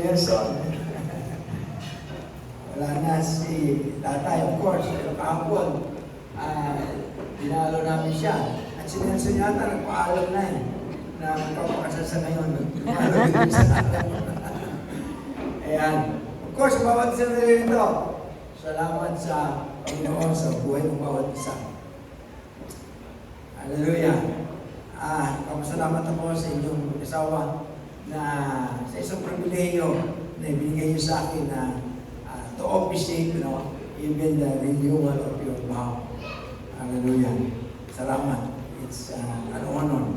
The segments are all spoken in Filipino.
Nelson. Wala na si tatay, of course. Pero kahapon, dinalo namin siya. At si Nelson yata nagpaalam na na magpapakasal sa ngayon. Ayan. Of course, bawat isa na rin ito. Salamat sa Panginoon sa buhay ng bawat isa. Hallelujah. Kapasalamat ako sa inyong asawa na sa isang pribileyo na ibinigay niyo sa akin na to officiate, even the renewal of your vow. Hallelujah. Salamat. It's an honor.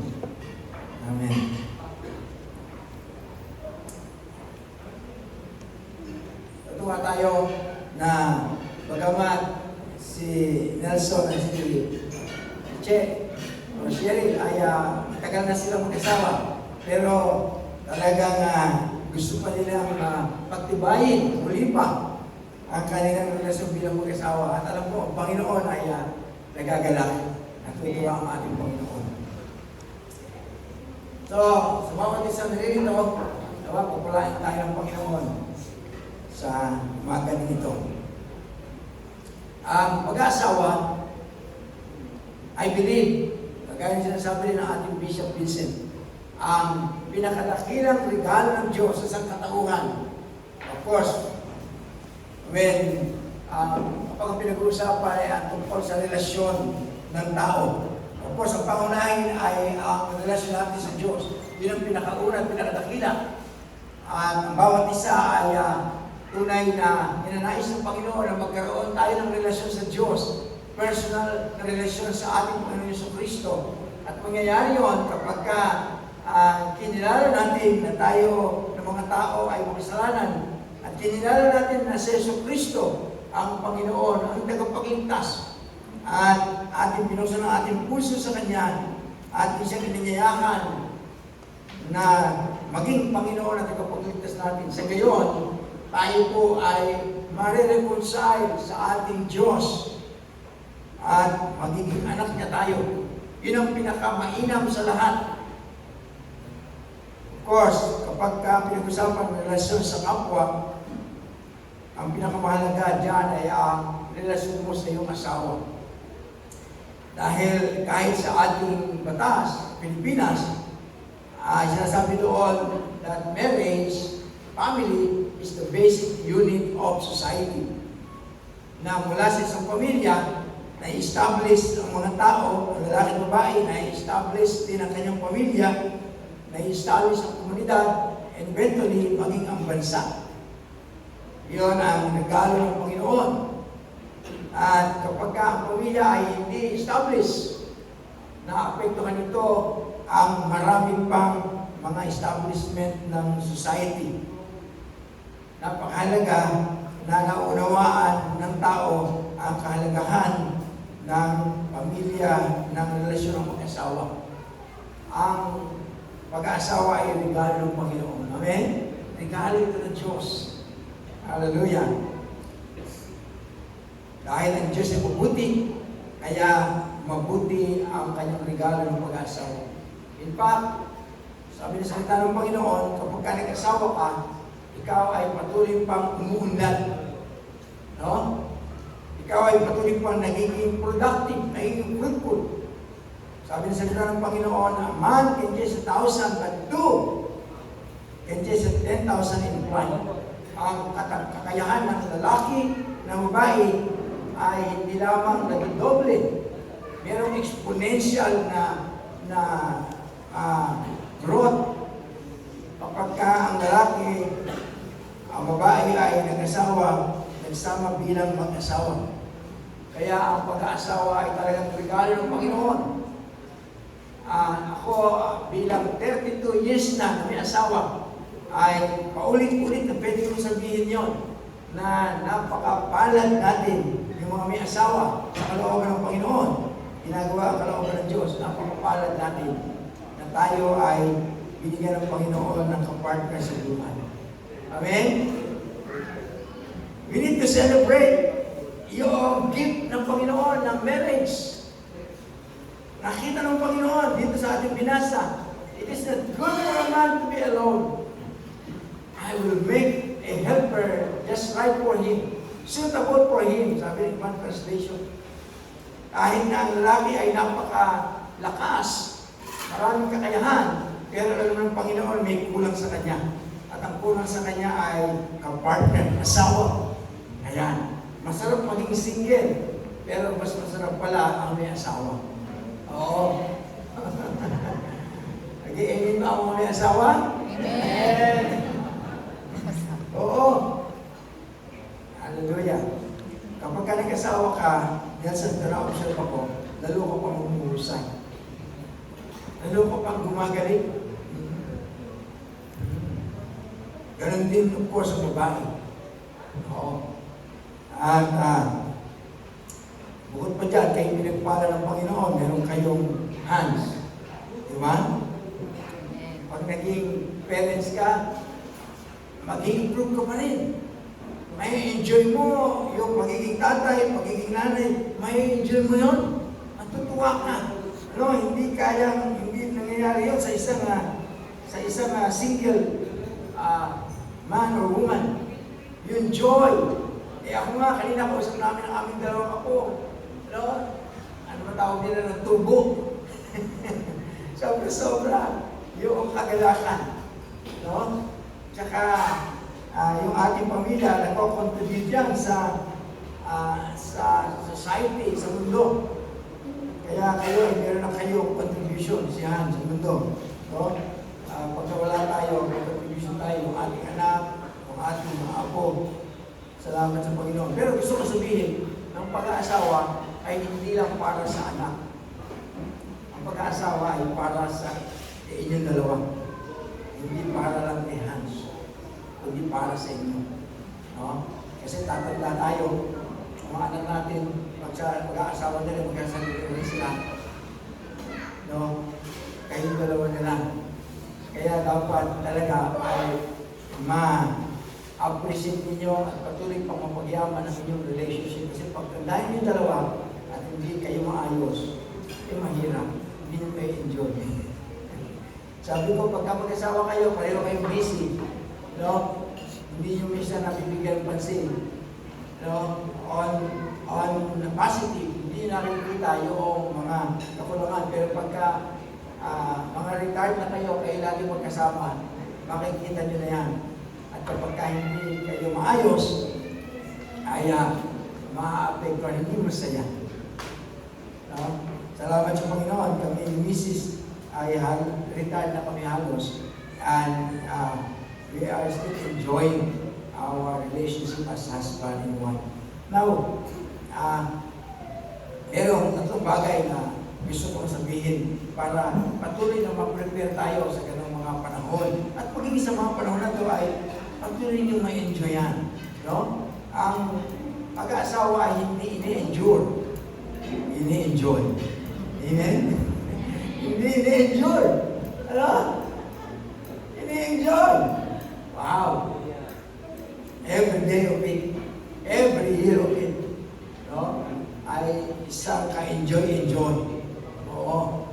Amen. Natuwa tayo na bagamat si Nelson at si Che o Cheryl ay matagal na silang mag-asawa, pero talagang gusto pa nilang pagtibayin muli pa ang kanilang relasyon bilang mag-asawa. At alam ko, ang Panginoon ay nagagalak. Natutuwa ang ating Panginoon. So, sa bawat isang nililito, pagpalain tayo ng Panginoon sa umaga nito. Ang pag-aasawa, I believe, kagaya ng sinasabi ng ating Bishop Vincent, ang pinakadakilang regalo ng Diyos sa sangkatauhan. Of course, when kapag pinag-uusapan ay tungkol sa relasyon ng tao. Of course, ang pangunahin ay ang relasyon natin sa Diyos. Yun ang pinakauna at pinakadakila. At ang bawat isa ay tunay na ninanais ng Panginoon na magkaroon tayo ng relasyon sa Diyos. Personal na relasyon sa ating Panginoon Yesu Kristo. At mangyayari yun kapag kinilala natin na tayo ng mga tao ay makasalanan at kinilala natin na si Yesu Kristo ang Panginoon, ang tagapagligtas at ating binuksan ang ating puso sa Kanya at siyang inanyayahan na maging Panginoon at tagapagligtas natin. Sa gayon, tayo po ay marireconcile sa ating Diyos at magiging anak niya tayo. Yun ang pinakamainam sa lahat. Of course, kapag pinag-usapan ng relasyon sa kapwa, ang pinakamahalaga dyan ay ang relasyon mo sa iyong asawa. Dahil kahit sa ating batas, Pilipinas, sinasabi doon that marriage, family, is the basic unit of society. Na mula sa isang pamilya, na-establish ang mga tao, ang lalaki at babae, na-establish din ang kanyang pamilya, na-establish ang komunidad, and eventually, maging ang bansa. Iyon ang regalo ng Panginoon. At kapag ang pamilya ay hindi established, naapektuhan ito ang maraming pang mga establishment ng society. Napakahalaga na naunawaan ng tao ang kahalagahan ng pamilya, ng relasyon ng mag-asawa. Ang pag-aasawa ay regalo ng Panginoon. Amen? Regalo ito ng Diyos. Hallelujah. Dahil ang Diyos ay mabuti, kaya mabuti ang kanyang regalo ng pag-aasawa. In fact, sabi ng salita ng Panginoon, kapag ka nag-asawa ka, ikaw ay patuloy pang umuunlad. No? Ikaw ay patuloy pang nagiging productive, nagiging fruitful. Sabi ng salita ng Panginoon, a man can chase 1,000, but two can chase 10,000 in flight. Ang kakayahan ng lalaki, ng babae, ay hindi lamang naging doble. Merong exponential na growth. Kapag ang lalaki, ang babae ay nag-asawa, nagsama bilang mag-asawa. Kaya ang pag-aasawa ay talagang regalo ng Panginoon. Ako bilang 32 years na may asawa, ay paulit-ulit na pwede kong sabihin yon na napakapalad natin yung mga may asawa sa kalooban ng Panginoon. Ginagawa ang kalooban ng Diyos. Napakapalad natin na tayo ay binigyan ng Panginoon ng kapartner sa buhay. Amen? We need to celebrate yung gift ng Panginoon ng marriage. Nakita ng Panginoon dito sa ating binasa. It is not good for a man to be alone. I will make a helper just right for him. Suitable for him, sabi ng one translation. Kahit na ang lalaki ay napakalakas, maraming kakayahan, pero alam ng Panginoon may kulang sa kanya. At ang kulang sa kanya ay kapartner, asawa. Ayan. Masarap maging single, pero mas masarap pala ang may asawa. Oo. Nag-i-amin ba ang may asawa? Amen. Oo. Hallelujah. Kapag ka nag-asawa ka, yan sa na-observe ako, lalo ka pang umuusay. Lalo ka pang gumagaling. Ganon din, of course, ang babae. Oo. At bukod pa dyan, kayo pinagpala ng Panginoon, meron kayong hands. Di ba? Pag naging parents ka, mag-i-improve ka pa rin. May enjoy mo yung pagiging tatay, pagiging nanay, may enjoy mo yun. Matutuwa ka. No, hindi nangyayari yun sa isang single man or woman. Yung joy. Ako nga, kanina kausap namin ang aming dalawang apo. No? Ano ba tawag nila ng tubo? Sobra-sobra. Yung kagalakan. No? Tsaka, yung ating pamilya, nagko-contribute yan sa society, sa mundo. Kaya kayo, meron na kayong contribution siya sa mundo. No? Pagka wala tayo, may contribution tayo, yung ating anak, yung ating mga apo. Salamat sa Panginoon. Pero gusto ko sabihin, ang pag-aasawa ay hindi lang para sa anak. Ang pag-aasawa ay para sa inyong dalawa. Hindi para lang kay Hans. Hindi para sa inyo. No? Kasi tatanda tayo, ang mga anak natin, pag-aasawa nila, magkasali rin sila. No? Kayong dalawa na lang. Kaya dapat talaga ay ma-appreciate ninyo at patuloy pang mapagyaman ang inyong relationship. Kasi pag tandahin yung dalawa at hindi kayo maayos, mahirap. Hindi nyo kayo enjoy. Sabi ko, pagka mag-asawa kayo, pareho kayong busy. No? Hindi nyo minsan nabibigyan pansin. No? On the positive, hindi nakikita yung mga kakulangan. Pero pagka mga retired na kayo, kayo lagi magkasama, makikita nyo na yan. At kapag hindi kayo maayos, ay ma-apektuhan, hindi masaya. No? Salamat sa Panginoon, kami ni Mrs. ay retired na kami halos. And we are still enjoying our relationship as husband and wife. Now, merong tatlong bagay na gusto kong sabihin para patuloy na mag-prepare tayo sa ganong mga panahon. At pagiging sa mga panahon na ito ay patuloy niyong ma-enjoy yan. No? Ang pag-aasawa ay hindi ini-endure. Ini-enjoy. Amen? Hindi ini-enjoy. Ano? Ini-enjoy. Wow. Every day of it. Every year of it. No? Ay isang ka-enjoy. Oo.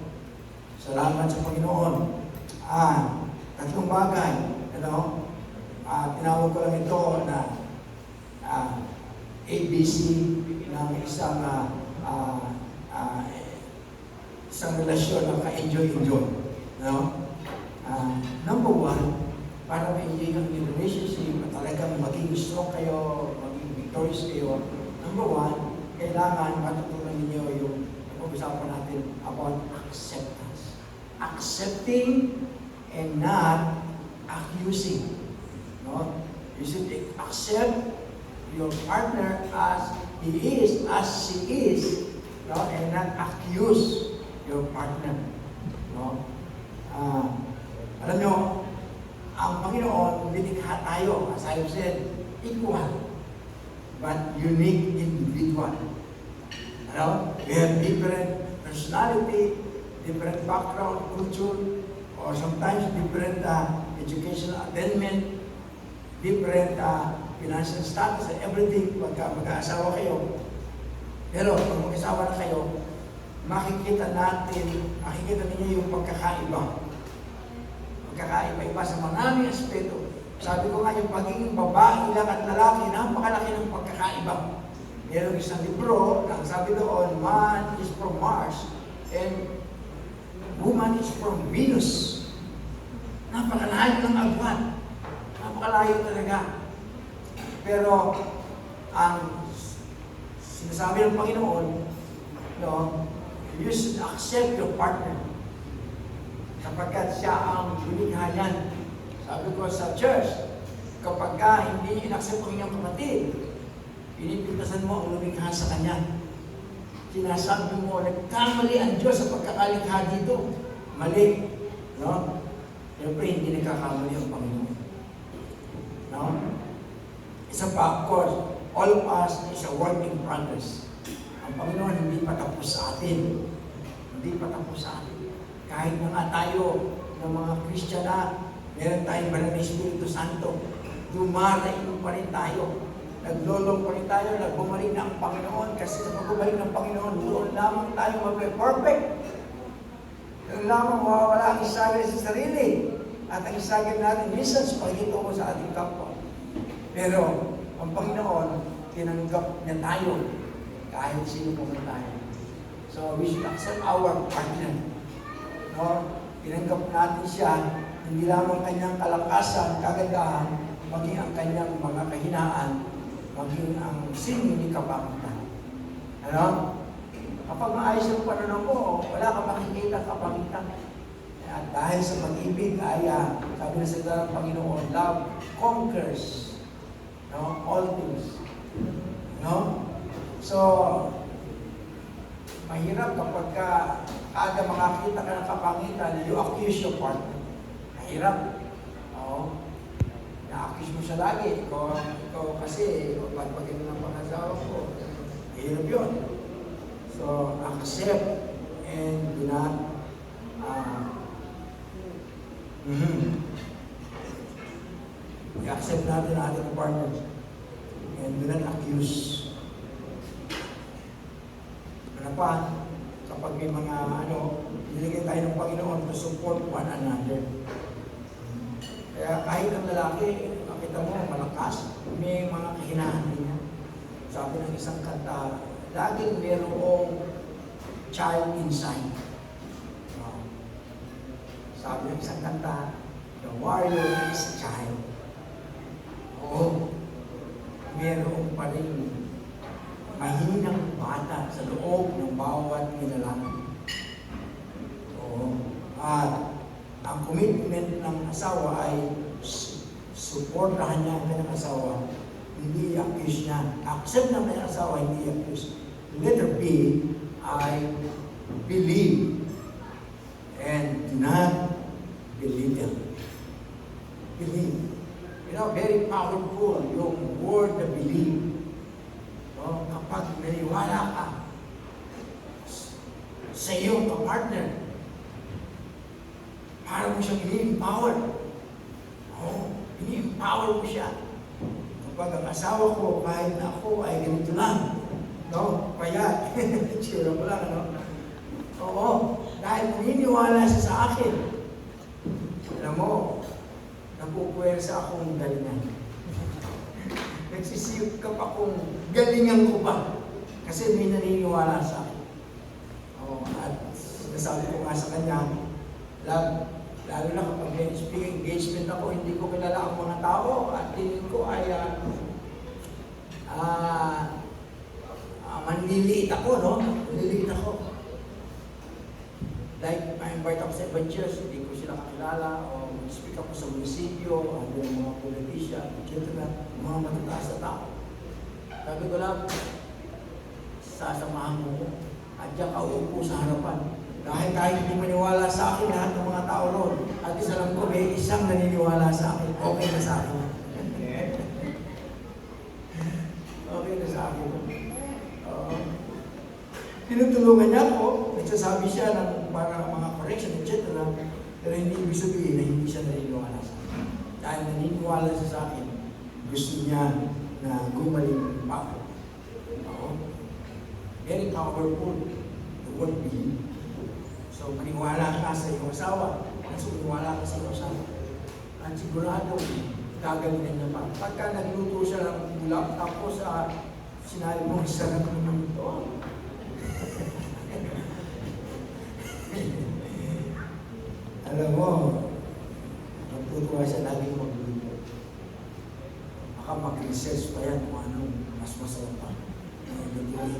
Salamat sa Panginoon. Tatlong bagay. Ano? Tinawag ko lang ito na ABC ng isang relasyon ng ka-enjoy. No? Number one, para ma-enjoy ang relationship at talagang maging strong kayo, maging victorious kayo. Number one, kailangan matutunan ninyo yung pag-usapan natin about acceptance. Accepting and not accusing. No? You should accept your partner as he is, as she is, no? And not accuse your partner. No? Alam nyo, ang Panginoon, lilikha tayo, as I've said, equal, but unique individual. Ano? We have different personality, different background, culture, or sometimes different educational attainment, different financial status, everything pagka mag-aasawa kayo. Pero pag mag-asawa na kayo, makikita ninyo yung pagkakaiba. Pagkakaiba-iba sa maraming aspeto. Sabi ko nga, yung pagiging babae lang at lalaki, napakalaki ng pagkakaiba. Meron isang libro, ang sabi doon, man is from Mars and woman is from Venus. Napakalayo ng agwan. Napakalayo talaga. Pero, ang sinasabi ng Panginoon, no, you should accept your partner. Sapagkat siya ang lumikha niyan. Sabi ko sa church, kapag hindi inaccept ang inyong kapatid, pinipintasan mo ang lumikha sa kanya. Sinasabi mo, nagkamali ang Diyos sa pagkakalikha dito. Mali. No? Siyempre, hindi nagkakamali ang Panginoon. No? Isa pa, of course, all of us is a work in progress. Ang Panginoon hindi pa tapos sa atin. Hindi pa tapos sa atin. Kahit na nga tayo ng mga Kristiyana, meron tayong banal na Espiritu Santo, dumarating pa rin tayo. Naglolong pa rin tayo, nagbumalik na ang Panginoon, kasi sa pagbumalik ng Panginoon, doon lamang tayo mag-perfect. Doon lamang mawawala ang isagay sa sarili. At ang isagay natin, minsan sa pagkito ko sa ating kapwa. Pero, ang Panginoon, tinanggap niya tayo, kahit sino po tayo. So, we should accept our partner. No? Tinanggap natin siya, hindi lamang kanyang kalakasan, kagandahan, maging ang kanyang mga kahinaan, maging ang sinong kapangitan. Ano? Kapag maayos ang pananaw mo, wala ka makikita kapangitan. At dahil sa pag-ibig ay, sabi na sa ng Panginoon, love conquers, no, all things. No? So, mahirap kapag kada makakita ka ng kapangitan, you accuse your partner. Mahirap. Oo. Na-accuse mo siya lagi. Ikaw kasi, pagpagin ng pangasawa ko, mahirap yun. So, accept and do not i-accept natin ang ating partner and do not accuse. Ano pa? Kapag may mga niligay tayo ng Panginoon to support one another. Kaya kahit ang lalaki, makita mo, malakas, may mga kahinaan niya. Sabi ng isang kanta, laging mayroong child inside. Sabi ng isang kanta, the warrior is a child. Oo, mayroong pa rin mahinang bata sa loob ng bawat nilalang. Oo. At ang commitment ng asawa ay supportahan niya ang kanyang asawa, hindi i-accuse niya. Accept ng kanyang asawa, hindi i-accuse. Letter B, I believe and do not belittle. Believe. You know, very powerful yung word na believe. So, kapag naniwala ka sa iyong kapartner, para mo siyang ini-empower. Ini-empower mo siya. Kapag ang asawa ko, kahit na ako ay ganito lang, no? Payat. Sira mo lang, ano? Oo. Dahil naniniwala siya sa akin. Alam mo, napupuwersa akong galingan. Nagsisiyap akong galingan ko ba? Kasi may naniniwala sa akin. At sinasabi ko nga sa kanya, lalo na kapag may speaking engagement ako, hindi ko kilala ang mga tao at tingin ko ay manliliit ako, no? Manliliit ako. Like, ma-invite ako sa ibang church, hindi ko sila kakilala, o mag-speak ako sa munisipyo, o yung mga politisya, etc. Mga matataas na tao. Sabi ko lang, sasamahan mo ko, at diyan ka uupo sa harapan. Dahil kahit hindi maniwala sa akin lahat ng mga tao roon, at isa lang ko, may isang naniniwala sa akin, okay na sa akin. Okay na sa akin. Tinutulungan niya ako, nagsasabi siya ng para mga correction, etc. Pero hindi ibig sabihin na hindi siya naniniwala sa akin. Dahil naniniwala siya sa akin, gusto niya na gumaling pa ako. Very powerful, the word believe. So, maniwala ka sa iyong asawa, maniwala ka sa iyong asawa. At sigurado, gagalingan niya pa. Pagka nagluto siya ng ulam, tapos sinabi mo, sarap naman ito. Alam mo, magtutuwa siya lagi magluto. Baka mag-research pa yan kung anong mas masarap pa. Lutuin.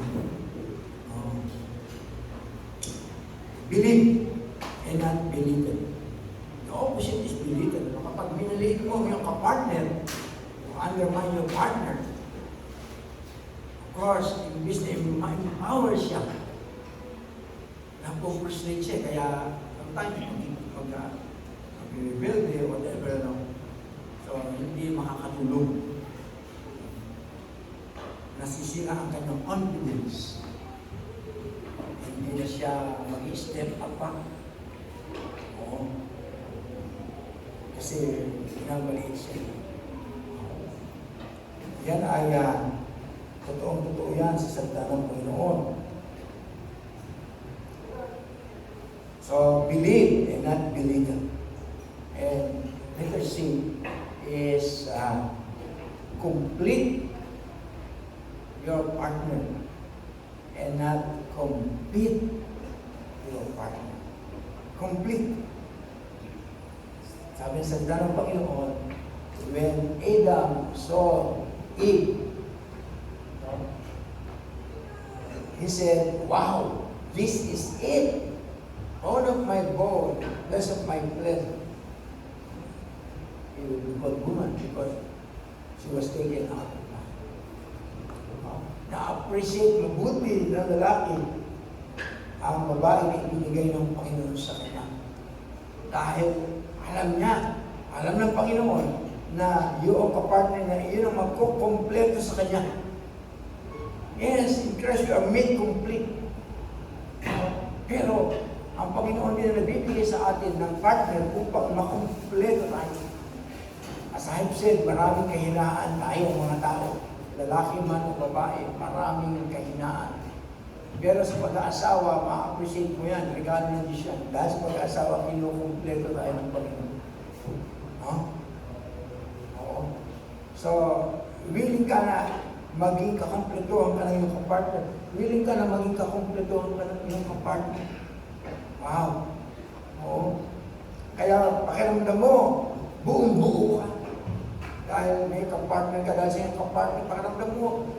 Believe and not belittle. The opposite is belittle. Kapag minaliit mo yung kapartner, undermine your partner, of course, imbis na empower siya, na-frustrate siya, kaya sometimes mag-rebuild or whatever, no? So, hindi makakatulong. Nasisira ang kanyang confidence. Hindi na siya mag-step up pa. Oo. Kasi pinamaliit siya. Yan ay totoong-totoo yan sa salita ng Panginoon. So, believe and not belittle. And letter C is complete your partner and not compete your partner. Complete. Sabi sa salita ng Panginoon, when Adam saw Eve, he said, wow, this is it. All of my bone, rest of my flesh. He would be called woman because she was taken out of life. Na-appreciate mabuti ng lalaki ang babae na ibinigay ng Panginoon sa kanya. Dahil alam ng Panginoon na yung kapartner na yun ang magkukompleto sa kanya. Yes, in Christ we are made complete. Pero ang Panginoon din na nagbibigay sa atin ng partner upang makumpleto tayo. As I've said, maraming kahinaan tayo mga tao. Lalaki man o babae, maraming kahinaan. Pero sa pag-aasawa, ma-appreciate mo yan, regalo ng Diyos yan. Dahil sa pag-aasawa, kinukumpleto tayo ng Panginoon. Huh? Oo. So, willing ka na maging kakumpletuhan ka ng iyong kapartner. Willing ka na maging kakumpletuhan ka ng iyong kapartner. Wow. Oo. Kaya pakiramdam mo, buong-buo ka. Dahil may kapartner ka, dahil sa iyong kapartner, pakiramdam mo,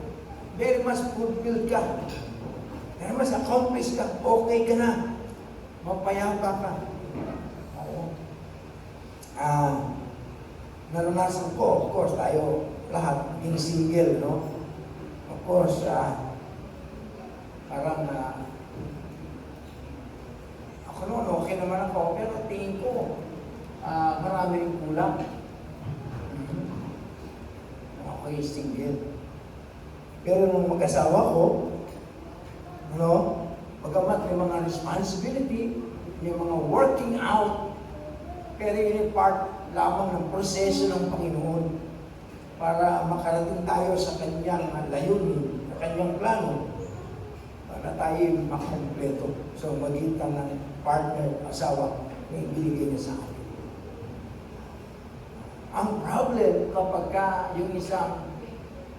very much fulfilled ka. Very much accomplished ka. Okay ka na. Mapayapa ka. Oo. Naranasan ko, of course, tayo lahat, being single, no? Of course, parang ako noon, okay naman ako, pero tingin ko, marami rin kulang. Ako yung single. Pero nung mag-asawa ko, no, pagkamat may mga responsibility, may mga working out, pero yun yung part lamang ng proseso ng Panginoon para makarating tayo sa kanyang layunin, sa kanyang plano, para tayo makumpleto. So, magitan ng partner, asawa, na ibinigay niya sa atin. Ang problem kapag yung isang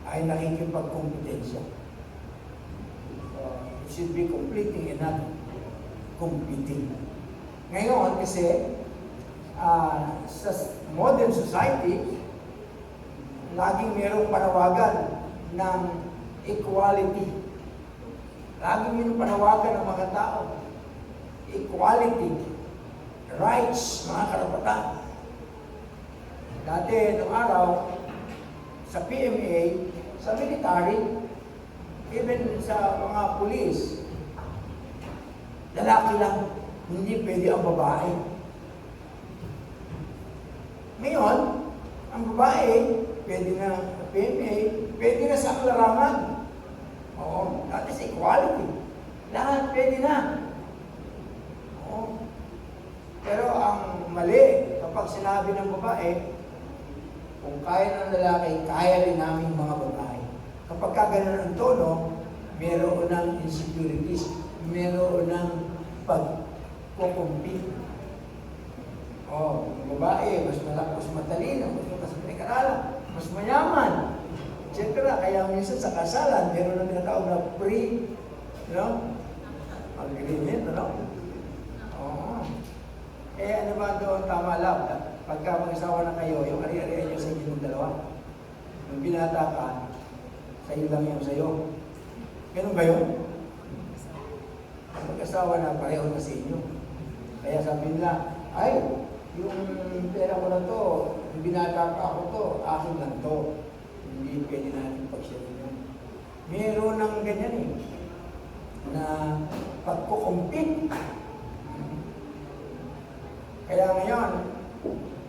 ay nakikipagkompetensya. It should be completing and not competing. Ngayon, kasi sa modern society, laging mayroong panawagan ng equality. Laging mayroong panawagan ng mga tao. Equality. Rights, mga karapatan. Dati, noong araw, sa PMA, sa military, even sa mga pulis, lalaki lang, hindi pwede ang babae. Ngayon, ang babae, pwede na sa PMA, pwede na sa larangan. Oo, that is equality. Lahat pwede na. Oo. Pero ang mali, kapag sinabi ng babae, kung kaya ng lalaki, kaya rin namin mga babae. Kapag kagano'n ang tono, meron ng insecurities, meron ng pag-compete. Oh, yung babae, mas malakas, mas matalino, mas pinag-aralan, mas mayaman, etc. Kaya minsan sa kasalan, meron na tinatawag na agreement, Oo. Ano ba doon tama lang? Pagka mag-asawa na kayo, yung ari-arian nyo sa inyong dalawa. Nung binata ka, sa'yo lang yung sa'yo. Ganun ba yun? Mag-asawa na, pareho na sa inyo. Kaya sabi nila, ay, yung pera ko na to, yung binata pa ako to, akin lang to. Hindi pwede natin pag-share yun. Meron ng ganyan na pagkukumpit. Kaya ngayon,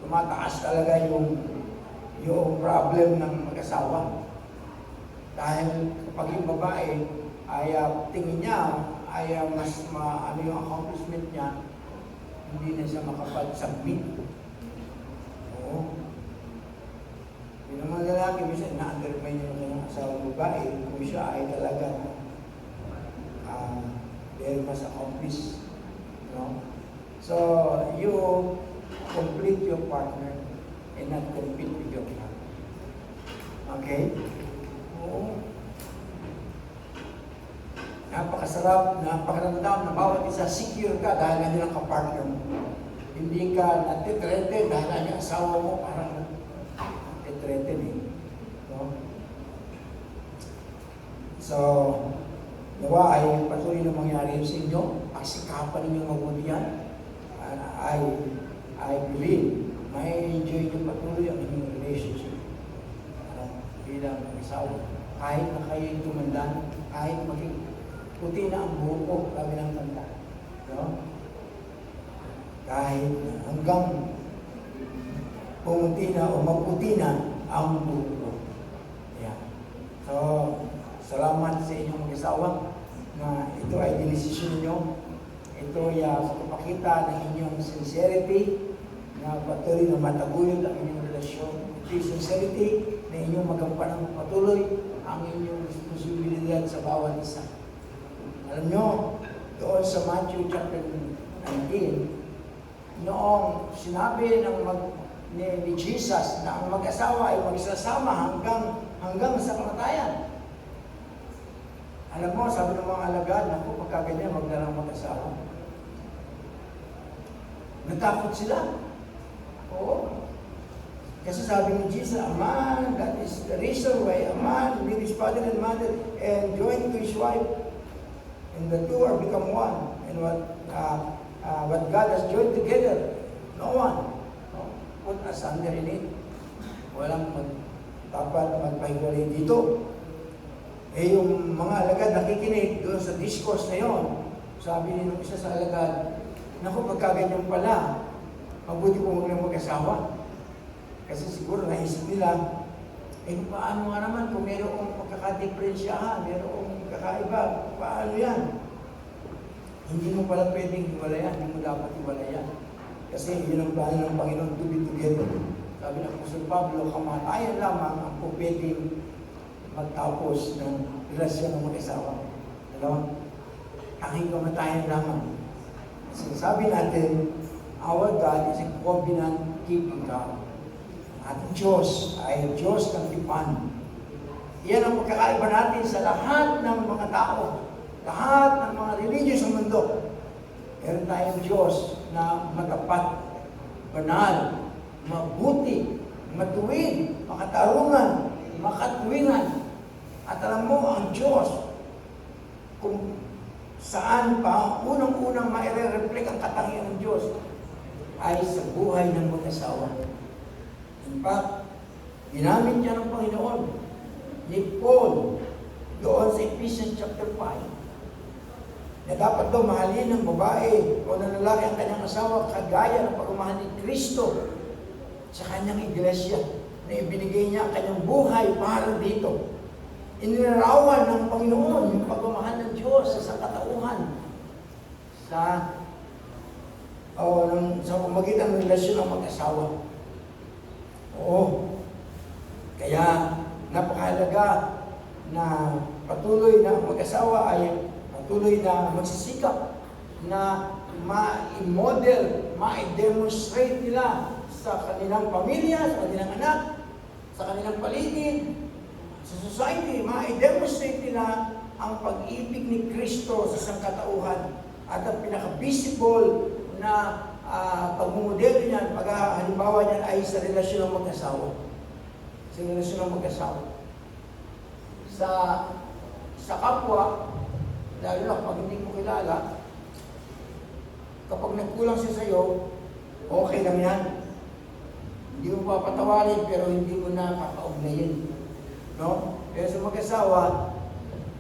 tumataas talaga yung problem ng mag-asawa. Dahil kapag yung babae ay tingin niya ay mas ano yung accomplishment niya, hindi na siya makapag-submit. Oo. Yung mga lalaki, minsan na-undermine yung kanyang asawang babae kung siya ay talaga very much accomplished. So, you complete your partner and not compete with your partner. Okay? Oo. Napakasarap, napakaramdam na bawat isa secure ka dahil nandiyan ang kapartner mo. Hindi ka natitrete dahil nandiyan ang asawa mo parang natitrete So, nawa ay patuloy na mangyari sa inyo. Pagsikapan ninyo mabuti yan. I believe may enjoy nyo patuloy ang inyong relationship. Bilang mag-asawa. Kahit na kayo tumandan, kahit maging puti na ang buhok ko, kami ng tanda. Kahit hanggang pumuti na o maputi na ang buhok ko. So, salamat sa inyong mag-asawa na ito ay dinesisyon ninyo. Ito ay pagpapakita ng inyong sincerity na patuloy na mataguyod ang inyong relasyon. Ito yung sincerity na inyong magampanan patuloy ang inyong responsibilidad sa bawat isa. Alam nyo, doon sa Matthew chapter 19, noong sinabi ni Jesus na ang mag-asawa ay magsasama hanggang sa kamatayan. Alam mo, sabi ng mga alagad, naku, pagkaganyan, wag na lang mag-asawa. Natakot sila. Oo. Kasi sabi ni Jesus, a man, that is the reason why a man leave his father and mother and join to his wife. And the two are become one. And what God has joined together, no one put asunder in it. Walang dapat magpahiwalay dito. Yung mga alagad nakikinig doon sa discourse na yon, sabi nila isa sa alagad, naku, pagkaganyan pala, mabuti po huwag lang mag-asawa. Kasi siguro naisip nila, paano nga naman kung mayroong pagkakadiferensyahan, mayroong kakaiba, paano yan? Hindi mo pala pwedeng hiwalayan, hindi mo dapat hiwalayan. Kasi yun ang plano ng Panginoon, to be together. Sabi ng Apostol Pablo, kamatayan lamang ang pwedeng magtapos ng relasyon ng mag-asawa. Tanging kamatayan lamang. Kasi sabi natin, our God is a covenant-keeping God. At Diyos ay Diyos ng tipan. Iyan ang pagkakaiba natin sa lahat ng mga tao, lahat ng mga religion sa mundo. Meron tayong Diyos na matapat, banal, mabuti, matuwid, makatarungan, makatwingan. At alam mo, ang Diyos, kung saan pa unang-unang maire-reflect ang katangian ng Diyos, ay sa buhay ng mag-asawa. In fact, ginamit niya ng Panginoon ni Paul doon sa Ephesians chapter 5 na dapat daw mahalin ng babae o ng lalaki ang kanyang asawa kagaya ng pagmamahal ni Kristo sa kanyang iglesia na ibinigay niya ang kanyang buhay para dito. Inilarawan ng Panginoon yung pagmamahal ng Diyos sa katauhan sa pamagitan ng relasyon ng mag-asawa. Oo. Kaya napakahalaga na patuloy na mag-asawa ay patuloy na magsisikap na ma-model, ma-demonstrate nila sa kanilang pamilya, sa kanilang anak, sa kanilang paligid, sa society, ma-demonstrate nila ang pag-ibig ni Kristo sa sangkatauhan. At ang pinaka-visible na pagmumodelo niyan, halimbawa niyan ay sa relasyon ng mag-asawa. Sa relasyon ng mag-asawa. Sa kapwa, lalo na pag hindi mo kilala, kapag nagkulang siya sa'yo, okay lang yan. Hindi mo papatawarin, pero hindi mo na kakaugnayin. No? Pero sa mag-asawa,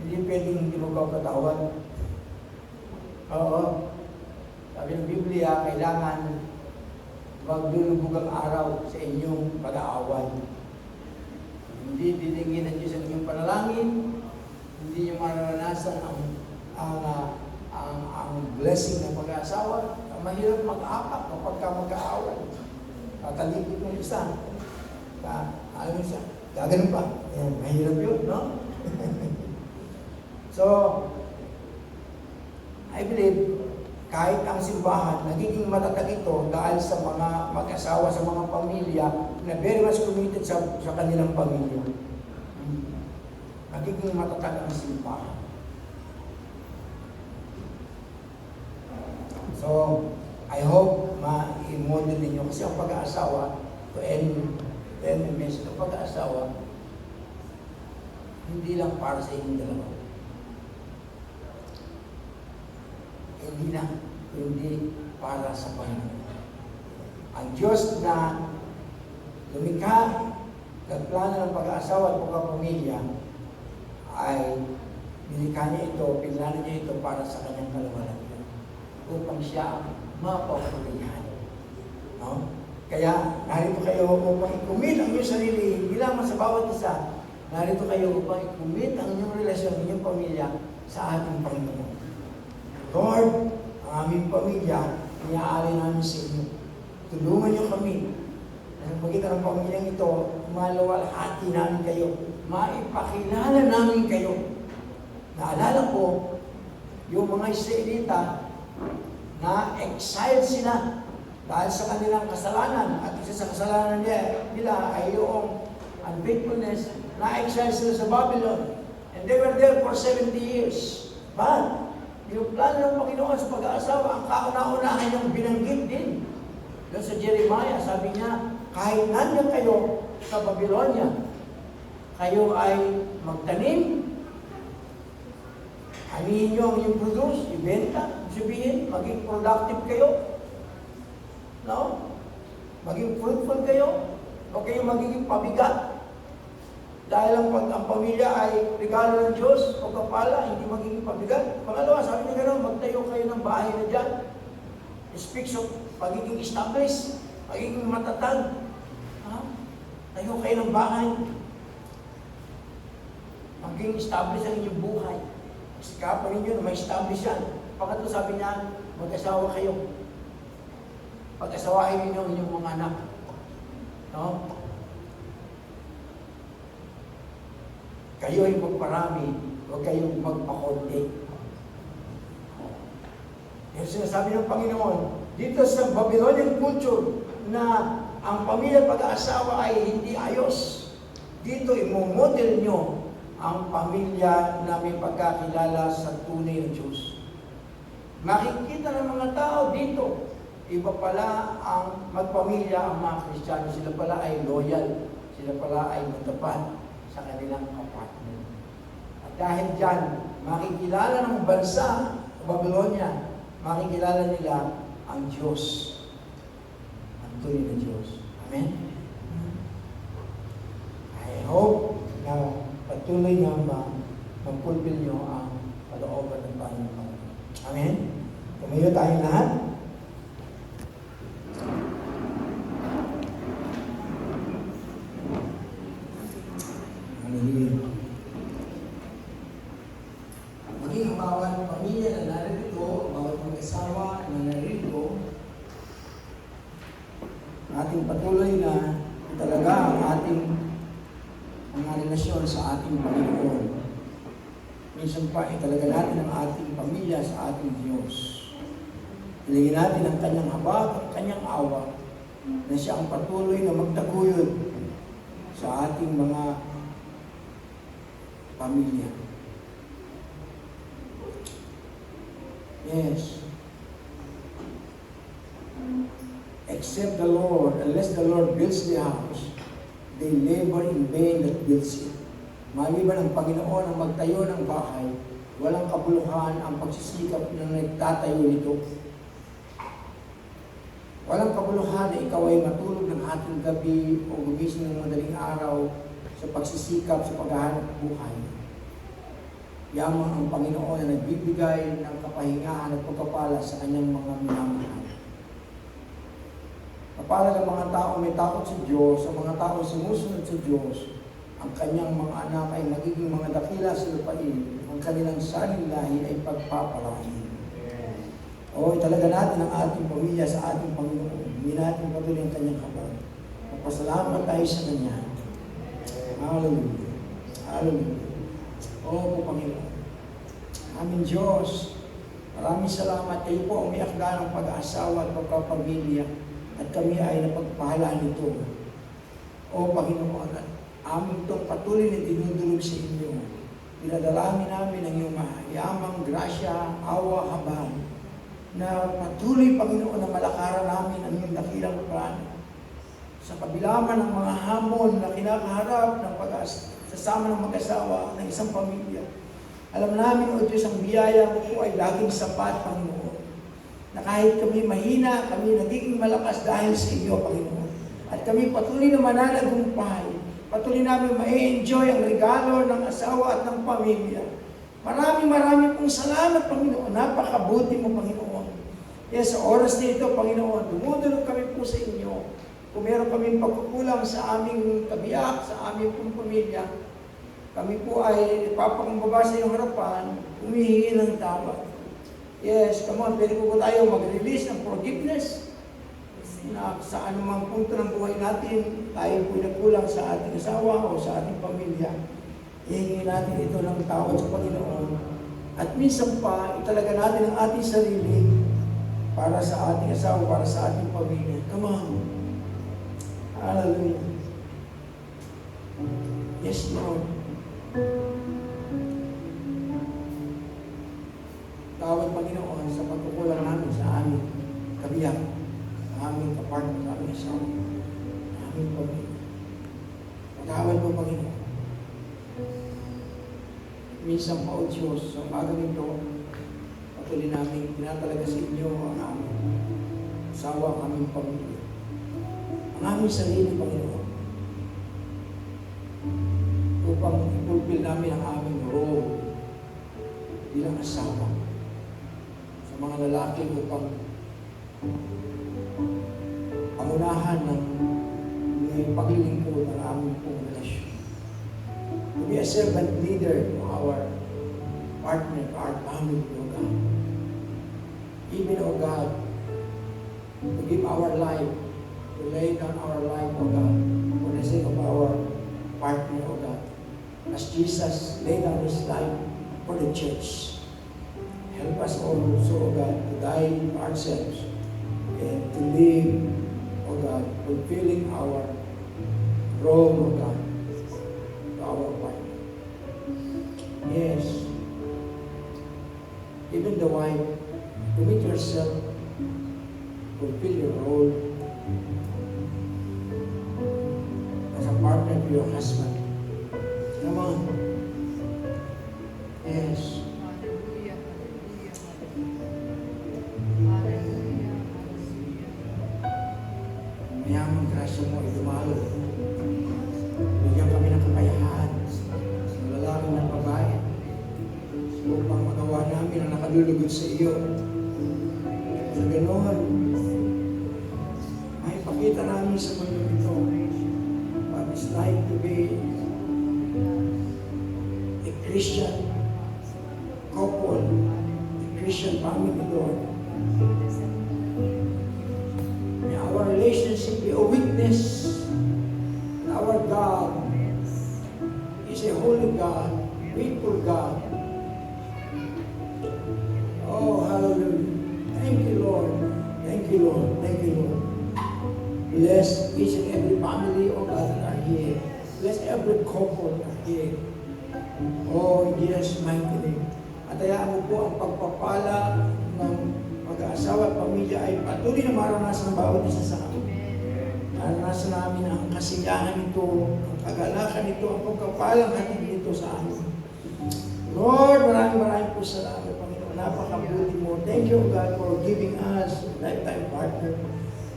hindi pwedeng hindi mo papatawad. Oo. Sabi ng Biblia, kailangan magdulubog ang araw sa inyong pag-aaway. Hindi didingin ng Diyos ang inyong panalangin, hindi nyo mararanasan ang blessing ng pag-aasawa. Mahirap mag-apak kapag ka mag-aaway. Tatalikod mo isa. Alam mo siya, gaganon pa. Ayan, mahirap yun, no? So, I believe, kahit ang simbahan, nagiging matatag ito dahil sa mga mag-asawa, sa mga pamilya na very much committed sa kanilang pamilya. Nagiging matatag ang simbahan. So, I hope ma-model ninyo kasi ang pag-aasawa, to end the message, ang pag-aasawa, hindi lang para sa inyong dalawa. Hindi para sa Panginoon. Ang Diyos na lumikha, nagplano ng pag-aasawa at pagkapamilya, ay nilikha niya ito, pinlano niya ito para sa kanyang kaluwalhatian, upang siya mapapurihan. No? Kaya, narito kayo upang i-commit ang inyong sarili, hindi lamang sa bawat isa, narito kayo upang i-commit ang inyong relasyon, ang inyong pamilya sa ating Panginoon. Lord, ang aming pamilya, iniaali namin sa inyo. Tulungan niyo kami. Sa pagitan ng pamilyang ito, malawalhati namin kayo. Maipakilala namin kayo. Naalala ko, yung mga Israelita na exiled sila dahil sa kanilang kasalanan. At isa sa kasalanan nila ay yung unfaithfulness, na-exile sila sa Babylon. And they were there for 70 years. But, yung plano ng Panginoon sa pag-aasawa, ang kauna-unahan niyang binanggit din. Doon sa Jeremiah, sabi niya, kahit nandiyan kayo sa Babylonia, kayo ay magtanim, anihin niyo ang inyong produce, ibenta, sabihin, maging productive kayo. No? Maging fruitful kayo, o kayo magiging pabigat. Dahil ang pamilya ay regalo ng Diyos o kapala, hindi magiging pabigat. Pangalawa, sabi niya gano'n, magtayo kayo ng bahay na dyan. It speaks of pagiging established, pagiging matatag. Tayo kayo ng bahay. Maging established ang inyong buhay. Sikapan ninyo na ma-establish yan. Pagkatlo sabi niya, mag-asawa kayo. Pag-asawahin ninyo ang inyong mga anak. No? Kayo ay magparami, huwag kayong magpakonti. Yung sinasabi ng Panginoon, dito sa Babylonian culture, na ang pamilya pag-aasawa ay hindi ayos. Dito, imomodel nyo ang pamilya na may pagkakilala sa tunay na Diyos. Makikita ng mga tao dito, iba pala ang magpamilya ang mga Kristiyano. Sila pala ay loyal. Sila pala ay matapat sa kanilang kapatid. At dahil dyan, makikilala ng bansa, Babylonia, makikilala nila ang Diyos. Ang tunay na Diyos. Amen? I hope na patuloy na mag-fulfill nyo ang kalooban ng Panginoon. Amen? Tumayo tayong lahat. Maging ang bawat pamilya na narito, bawat mag-asawa na narito, ating patuloy na talaga ang ating mga relasyon sa ating Panginoon. Minsan pa, italaga natin ang ating pamilya sa ating Diyos. Hilingin natin ang kanyang habag, ang kanyang awa, na siya ang patuloy na magtaguyod sa ating mga pamilya. Yes. Except the Lord, unless the Lord builds the house, they labor in vain that builds it. Maliban ang Panginoon ang magtayo ng bahay, walang kabuluhan ang pagsisikap ng nagtatayo nito. Walang kabuluhan na ikaw ay matulog ng ating gabi o gumising ng madaling araw sa pagsisikap sa paghahanap buhay. Yamang ang Panginoon na nagbibigay ng kapahingahan at pagkapala sa kanyang mga minamahal. Kapalad ang mga tao may takot sa Diyos, ang mga tao sumusunod sa Diyos, ang kanyang mga anak ay magiging mga dakila sa lupain, ang kanilang saling lahi ay pagpapalain. O talaga natin ang ating pamilya sa ating Panginoon. Hindi natin patuloy ang kanyang habag. Magpasalamat tayo sa Kanya. Hallelujah. Hallelujah. O Panginoon. Aming Diyos, maraming salamat. Kayo po ang may akda ng pag-aasawa at pagpapamilya at kami ay napagpahalaan nito. O Panginoon, at aming itong patuloy na dinudulog sa inyo. Pinadalangin namin ang iyong mayamang grasya, awa, habag, na patuloy, Panginoon, na malakaran namin ang iyong dakilang plano. Sa kabilaman ng mga hamon na kinakaharap ng pag-sasama ng mag-asawa ng isang pamilya, alam namin, O Diyos, ang biyaya mo po ay laging sapat, Panginoon. Na kahit kami mahina, kami nagiging malakas dahil sa iyo, Panginoon. At kami patuloy na mananagumpay. Patuloy namin ma-enjoy ang regalo ng asawa at ng pamilya. Maraming pong salamat, Panginoon. Napakabuti mo, Panginoon. Yes, sa oras na ito, Panginoon, dumudulog kami po sa inyo. Kung meron kaming pagkukulang sa aming kabiyak, sa aming pong pamilya, kami po ay ipapakumbaba sa iyong harapan, humihingi ng tawad. Yes, come on, pwede po tayo mag-release ng forgiveness na sa anumang punto ng buhay natin, tayo po nagkulang sa ating asawa o sa ating pamilya. Ihingi natin ito ng tawad sa Panginoon. At minsan pa, italaga natin ang ating sarili para sa ating asawa, para sa ating pamilya. Come on. Hallelujah. Yes, Lord. Tawad, Panginoon, sa pagkukulang namin sa aming kabiyak, sa aming kapartner, sa aming asawa, sa aming pamilya. Tawad po, Panginoon. Minsan pa, O Diyos, sa umaga nito, patuloy namin tinatalaga sa inyo ang aming asawa, ang aming pamilya, ang aming sarili, Panginoon, upang i-fulfill namin ang aming role bilang asawa sa mga lalaki upang pangunahan ng paglilingkod ng aming pong relasyon. To be a servant leader to our partner, to our family, O God. Even, O God, to give our life, to lay down our life, O God, for the sake of our partner, O God. As Jesus laid down His life for the church. Help us also, O God, to die ourselves and to live, O God, fulfilling our role, O God, to our partner. Yes. Even the wife, commit yourself, fulfill your role as a partner to your husband. Come on. Yes. Hallelujah, hallelujah, hallelujah. Mayamang grasya mo ay dumalo. Bigyan kami ng kakayahan sa lalaki ng babae upang magawa namin ang nakalulugod sa iyo. Sa ganoon, ay pakita namin sa mundo ito what it's like to be a Christian couple, a Christian family, Lord. May our relationship be a witness that our God is a holy God, faithful God. Oh, hallelujah. Thank you, Lord. Thank you, Lord. Thank you, Lord. Bless each and every family, oh God, that are here. Bless every couple that are here. Oh, yes, mighty name. At hayaan mo po ang pagpapala ng mag-aasawa at pamilya ay patuloy na maranasan ng bawat isa sa amin. Naranasan namin ang kasiyahan nito, ang kagalakan nito, ang pagkapalang hatid nito sa amin. Lord, maraming po salamat, Panginoon. Napakabuti mo. Thank you, God, for giving us a lifetime partner.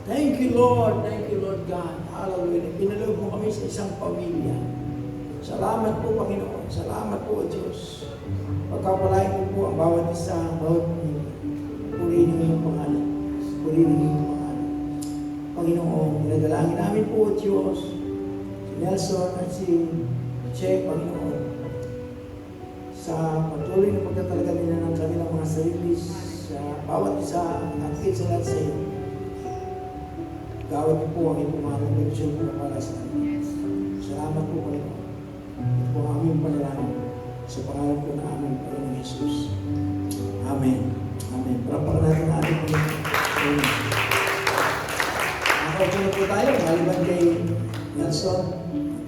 Thank you, Lord. Thank you, Lord God. Hallelujah. Pinaloob mo kami sa isang pamilya. Salamat po, Panginoon. Salamat po, Diyos. Pagkapalain mo po ang bawat isa, ang bawat pamilya. Purihin ang iyong pangalan. Purihin ang iyong pangalan. Panginoon, pinadalangin namin po, Diyos, si Nelson at si Che, Panginoon, sa patuloy na pagtatalaga nila ng kanilang mga sarili sa bawat isa at sa lahat sa iyo. Gawad niyo po ang iyong mga refleksyon po para sa amin. Salamat po, Panginoon. Ito po ang aming panalangin sa pangalan po na aming Panginoon Jesus. Amen. Amen. Parapakan natin ang ating Panginoon. Nakaupo na po tayo, maliban kay Nelson,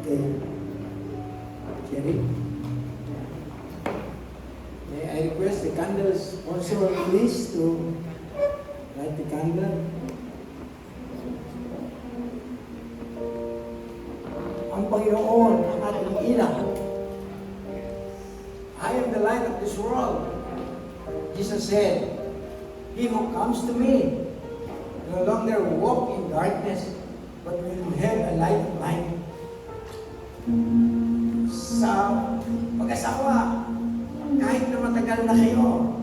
kay Jerry. May I request the candles also, please, to light the candle. Ang Panginoon, ang ating ilaw. I am the light of this world. Jesus said, he who comes to me no longer walk in darkness, but will have a light of life. Sa pag-asawa, kahit na matagal na kayo,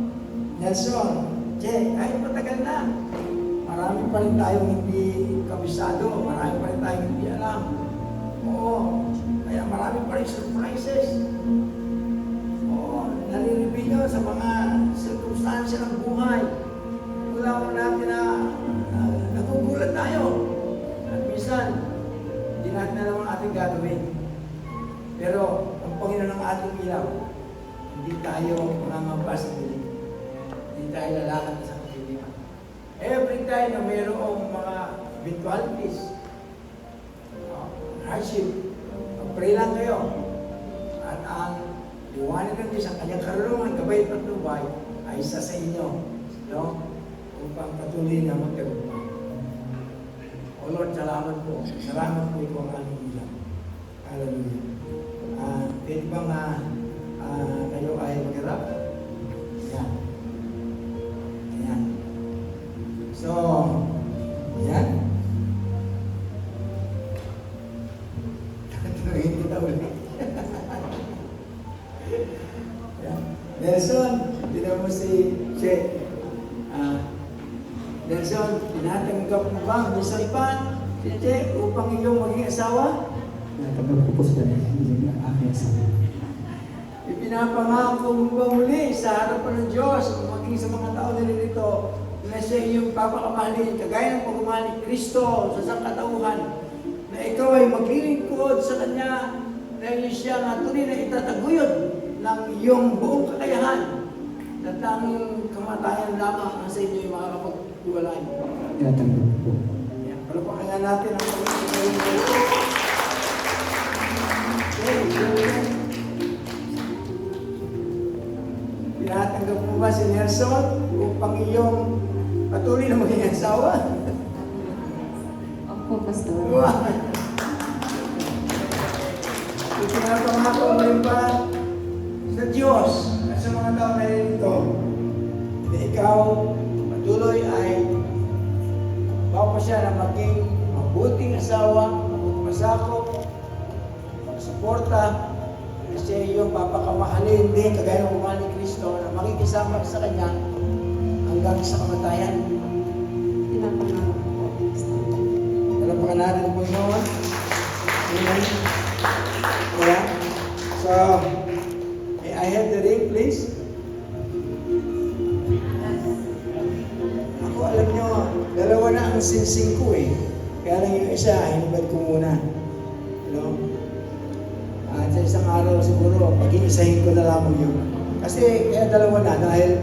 Nelson, Che, kahit matagal na, marami pa rin tayong hindi kabisado, marami pa rin tayong hindi alam. Oo, kaya marami pa rin surprises. Oo, nalilibig nyo sa mga sirkumstansya ng buhay. Wala mo natin na nagugulat tayo. At minsan, hindi natin alam ang ating gagawin. Pero, ang Panginoon ng ating ilaw, hindi tayo mangangamba sa dilim. Hindi tayo lalakad sa kadiliman. Every time na mayroong mga eventualities, hardship, mag-pray lang kayo. At ang liwanag ng Diyos, ang kanyang karunungan, gabay at patnubay, ay isa sa inyo. No? Upang patuloy na magtagumpay. O Lord, salamat po. Salamat po ikaw ang aming ilang. Hallelujah. Pwede bang kayo ay magharap? Ayan. Ayan. So, ayan. Tanungin kita ulit. Ayan. Nelson, tinan mo si Che. Nelson, tinatanggap mo ba ang minsan pa si Che upang iyong maging asawa? Tinatanggap ko po sila hindi ang aking asawa. Ipinapangako mo ba muli sa harapan ng Diyos, maging sa mga tao nililito, na siya iyong papakamahalin, kagaya ng pagmamahal ni Kristo sa sangkatauhan, na ikaw ay maglilingkod sa Kanya dahil siya nga tunay na itataguyod ng iyong buong kakayahan na tanging kamatayan lamang ang sa inyo yung makakapaghiwalay. Tinatanggap ko po. Yan, palapakan nga natin ang pagkakas. Tinatanggap mo ba si Nelson upang iyong patuloy na maging asawa? Opo, Pastor. Wow! Ipinapangako mo rin ba sa Diyos at sa mga tao na ito na ikaw patuloy ay papasya na maging mabuting asawa, mabuting masakop, magsuporta, kasi iyong papakamahalin din, kagaya ng umali ni Kristo, na makikisama sa Kanya hanggang sa kamatayan. Pinapangako po, Pastor. Palapakan natin po yun. Amen. Kaya, so, may I have the ring, please? Ako, alam nyo, dalawa na ang sinsing ko eh. Kaya lang yung isa, hinubad ko muna. Hello? At sa isang araw siguro, pag-iisahin ko na lamang yun. Kasi kaya dalawa na dahil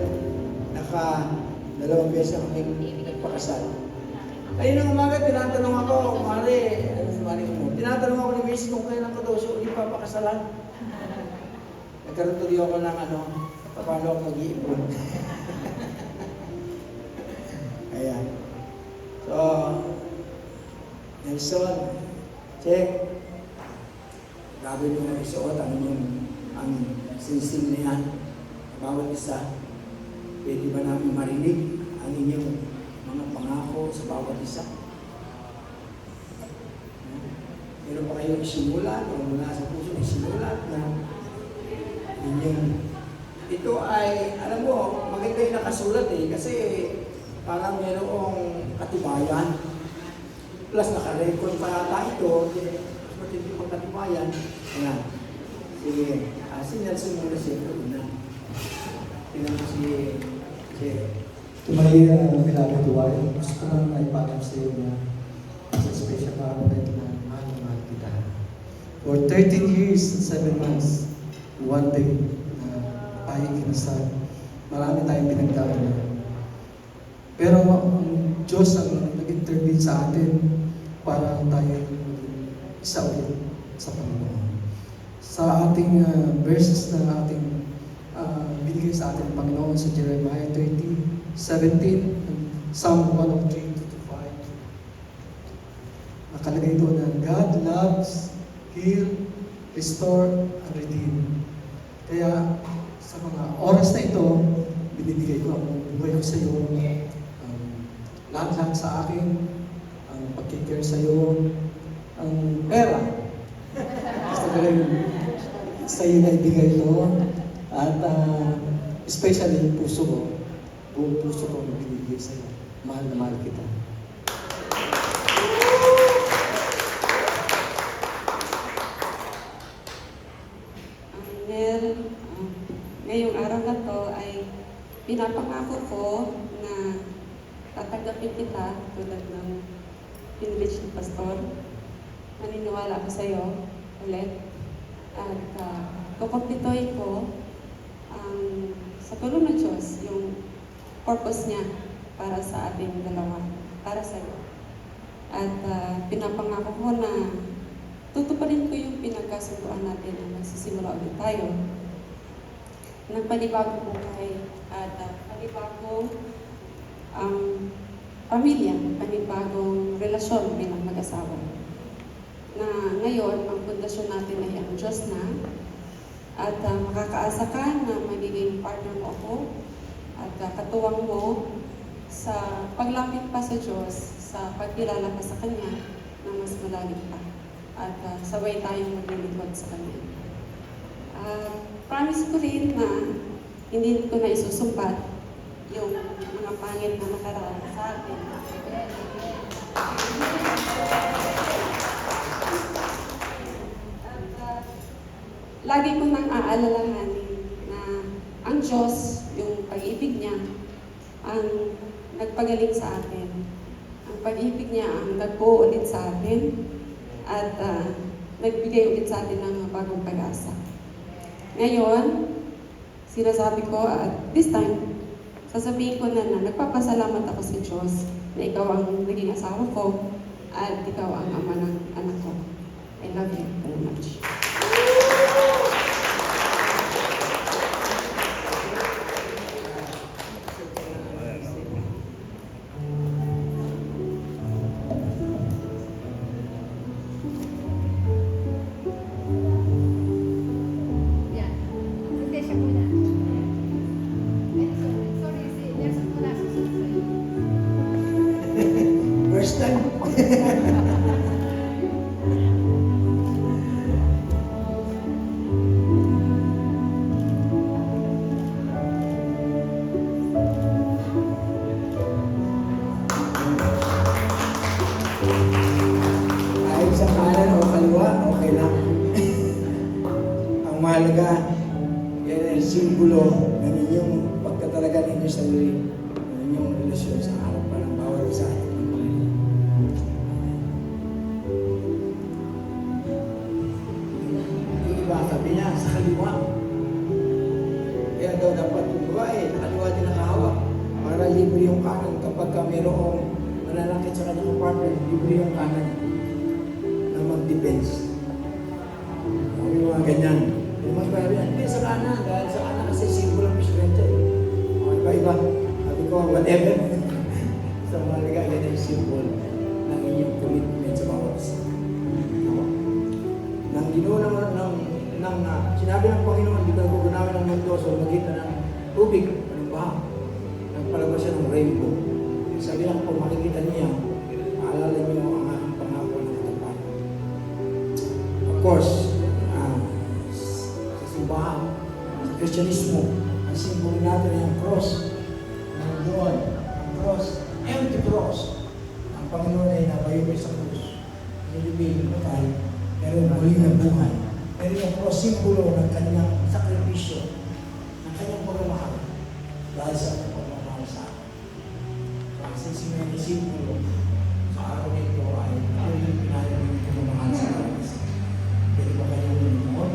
Dalawang beses na kami nagpakasal. Ayun ang umaga, tinatanong ako, Mari, ano si Mari mo? Tinatanong ako ni Miss kung kailan ko daw siya ulit papakasalan. Nagkaroon tuloy ako ng paano ako mag-iipon. Ayan. So, Nelson, check. Gagawin mo isuot ang singsing na yan. Bawat isa. Pwede ba namin marinig ang inyong mga pangako sa bawat isa? Meron pa kayo isimulat o mula sa puso isimulat na inyong ito ay, alam mo, maganda yung nakasulat kasi parang mayroong katibayan. Plus naka-record pa yata ito, mas matindi pang katibayan. Ayan. Sige, si Nelson muna siyempre una. Tingnan mo si Tumay beloved wife, gusto ko lang maipagam sa iyo na sa special moment na mahal na mahal kita. For 13 years and 7 months, one day, tayo kinasal. Marami tayong pinagdaanan. Pero ang Diyos ang nag-intervene sa atin para tayo isa ulit sa Panginoon. Sa ating verses na ating binigay sa ating Panginoon sa Jeremiah 30:17, Psalm 103-5, nakalagay doon na God loves, heal, restore, and redeem. Kaya sa mga oras na ito, binibigay ko ang buhay ko sa iyo, lahat-lahat sa akin, ang pagkikare sa iyo, ang pera. Gusto ko lang sa iyo na ibigay ito. At especially yung puso ko, buong puso ko ang binibigay sa iyo. Mahal na mahal kita. Ngayong araw na to ay pinapangako ko na tatanggapin kita tulad ng pinrich ni Pastor. Naniniwala ako sa iyo ulit. At kukumpitoy ko sa tulong ng Diyos yung purpose niya para sa ating dalawa, para sa iyo. At pinapangako ko na tutuparin ko yung pinagkasunduan natin na magsisimula ulit tayo ng panibagong buhay at panibagong pamilya, panibagong relasyon bilang mag-asawa. Na ngayon, ang pundasyon natin ay ang Diyos na at makakaasa ka na magiging partner mo ako at katuwang mo sa paglapit pa sa Diyos, sa pagkilala pa sa Kanya na mas malalim pa at sabay tayong maglilingkod sa Kanya. Promise ko rin na hindi ko na isusumbat yung mga pangit na nakaraan sa atin. Lagi ko nang aalalahanin na ang Diyos, yung pag-ibig niya, ang nagpagaling sa atin. Ang pag-ibig niya ang nagbuo ulit sa atin at nagbigay ulit sa atin ng bagong pag-asa. Ngayon, sinasabi ko at this time, sasabihin ko na nagpapasalamat ako sa Diyos na ikaw ang naging asawa ko at ikaw ang ama ng anak ko. I love you very much. First time. Kahit sa kanan o kaliwa, okay lang. Ang mahalaga, yan ay simbolo ng inyong pagkatalaga ninyo sa sarili, ng inyong relasyon sa harapan ng bawat isa. Yung iba, sabi niya, sa kaliwa. Kaya daw dapat yung babae, kaliwa din nakahawak. Para libre yung kanan kapag ka mayroong mananakit sa kanyang partner, libre yung kanan na mag-defense. Yung mga ganyan. Yung mga iba yan, hindi sa kanan, dahil sa kanan kasi simple ang presensya. Iba-iba. Sabi ko, whatever. Sa mga liga, yan ay symbol ng inyong commitment sa bawat isa. Nang Ginoo naman sinabi ng Panginoon, dito ang gugunawin ng mundo sa magitan ng tubig, ng baha. Nagpalabas siya ng rainbow. Sabi lang po, makikita niya, maalala niyo ang aking pangako ng katapat. Of course, sa simbahan, sa Kristyanismo, ang simbolo natin ay ang cross. Doon, ang cross, empty cross. Ang Panginoon ay nabayubay sa krus. Nilibig na tayo, pero muli na buhay. Pero yung cross, simbolo ng kanyang sakripisyo, ng kanyang pagmamahal, dahil sa kanyang pagmamahal sa akin. So, ang sisimili simbolo sa araw nito ay ito yung pinayang yung pagmamahal sa akin. Pwede ba kayo lumon?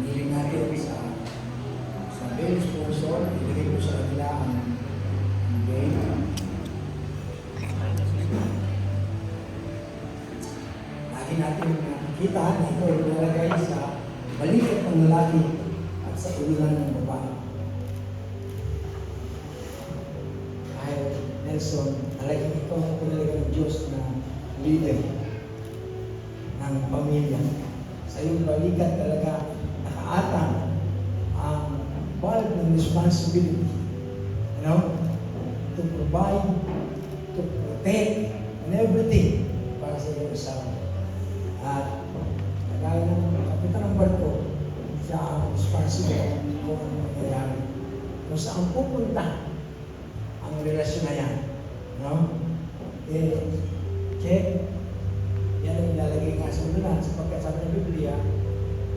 Niling natin sa bail sponsor, ilagay ko sa kanila ang bail. Lagi natin nakikita na ito ay nalagay sa balikat ng lalaki at sa ulan ng babae. Dahil Nelson, nalagay ito ang pinalagay ng Diyos na leader ng pamilya. Sa iyong balikat talaga nakaatang ang bulk ng responsibility, to provide, to protect, and everything para sa iyong asawa. At kagaya ng kapitan ng barko, siya ang responsible kung ano nangyayari. Kung saan pupunta ang relasyon na yan. Check. Yan ang ilalagay nga sa ulan sapagkat sabi ng Biblia,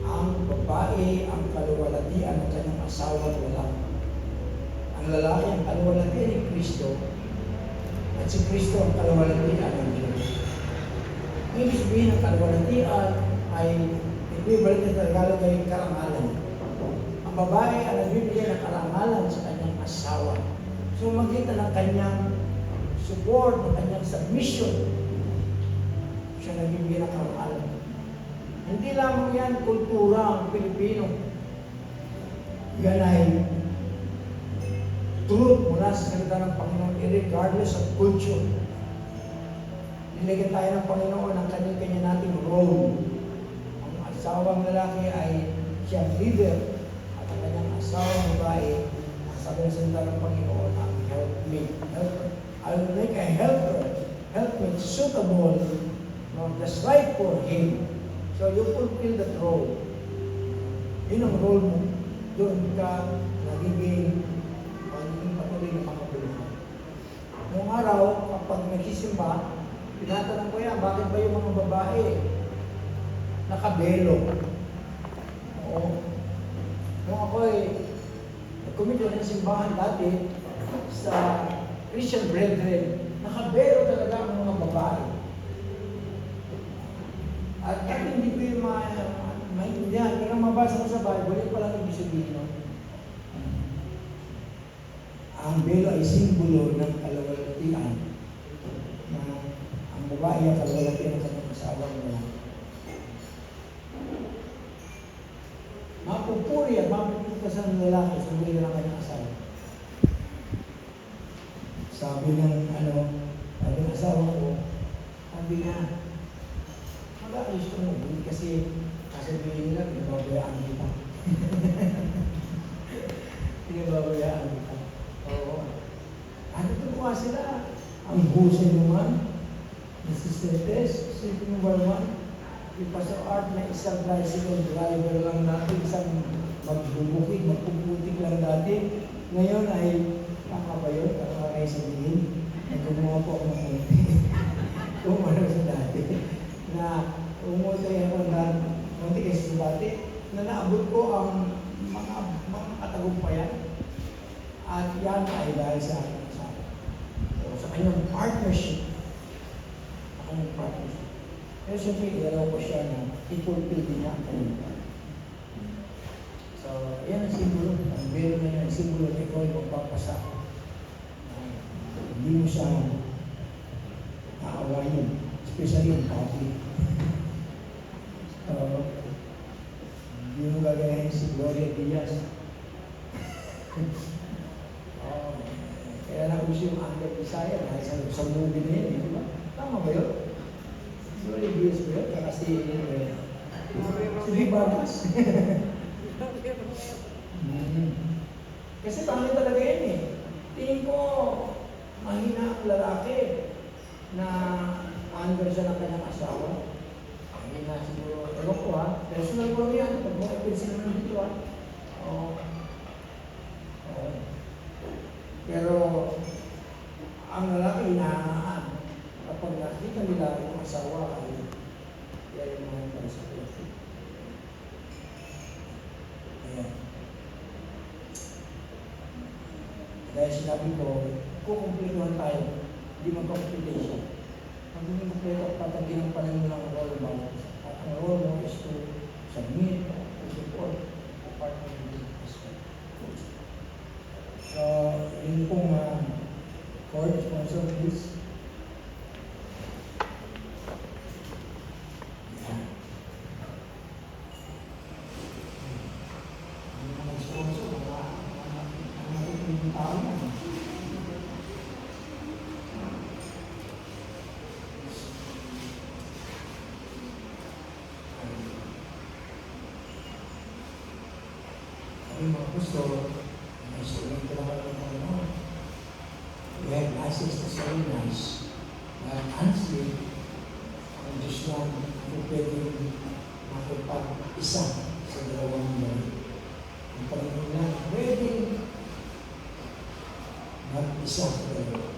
ang babae ang kaluwalhatian ng kanyang asawa at lalaki. Ang lalaki ang kaluwalhatian ni Kristo at si Kristo ang kaluwalhatian ng Diyos. Ang ibig sabihin ng kaluwalhatian ay equivalent na Tagalog ay karangalan. Ang babae ang nagbibigay ng karangalan sa kanyang asawa. So makita ng kanyang support, ng kanyang submission, siya nagbibigay ng karangalan. Hindi lamang yan kultura ang Pilipino. Yan ay truth mula sa salita ng Panginoon, regardless of culture. Nilagyan tayo ng Panginoon ang kanya-kanya nating role. Ang asawang lalaki ay siyang leader at ang kanyang asawang babae, ang sabi ng salita ng Panginoon, ang helpmate. I'll make a helpmate suitable, just right for him. So you fulfill that role. Yun ang role mo. Doon ka nagiging patuloy na makabuluhan. Noong araw, kapag nagsisimba, tinatanong ko yan, bakit ba yung mga babae nakabelo? Oo. Noong ako nag-commit ng simbahan dati sa Christian Brethren, nakabelo talaga ang mga babae. At kahit hindi ko yung maintindihan, kaya mabasa ko sa Bible, yun palang ibig sabihin, no? Ang belo ay simbolo ng kaluwalhatian na ang babae ang kaluwalhatian ng kanyang asawang lalaki. Mapupuri at mapuputas ng lalaki sa muli ng kanyang asawa. Sabi ng asawa ko, sabi niya, mag-aayos ko mo, kasi sasabihin nila, pinababayaan kita. Pinababayaan kita. Oo. Ano tutuwa sila? Ang husay naman, na Sister Tess, Sister number 1, yung Pastor Art na isang tricycle driver lang natin, isang magbubukig, magpuputik lang dati. Ngayon ay, tama ba yun? Tama kayo sabihin, nagkumuha po ako ng konti. Kung ano sa dati, na umutoy ako ng konti kasi sa dati, na naabot ko ang mga katagumpayan. At yan ay dahil sa akin. So, sa kanyang partnership. Sa kanyang partnership. Pero siyempre, ilalaw ko siya na i-fulfill din niya ang kanyang partnership. So, Yan ang simbolo. Ang bero na yan, simbolo na ikaw ay magpapasa. Hindi mo siya aawayin, especially yung public. Hindi mo gagayahin si Gloria Diaz. Kaya nauso yung Under Desire dahil sa movie na yun, di ba? Tama ba yun? Gloria Diaz ba yun? Kaya si Vivadas. Kasi pangit talaga yun eh. Tingin ko, mahina ang lalaki na under siya ng kanyang asawa. Mahina siguro. Ewan ko ha. Personal ko yan. Pag mo ipinsin naman dito ha. Pero, ang lalaki hinahangaan. Kapag nakita nila yung asawa, kaya yung mga para sa plastic. Ayan. Dahil sinabi ko, kukumplituhan tayo, hindi magkomplete siya. Pag hindi kumpleto, patagin ang panahon ng role mo. At ang role mo is to submit, to support the partner of the business. So, yun pong court sponsor, please. Yung mga gusto, may student ko naman ng Panginoon. We have license to say nice. But honestly, ang Diyos lang kung pwedeng makipag-isa sa dalawang mga. Ang Panginoon lang pwedeng mag-isa sa dalawa.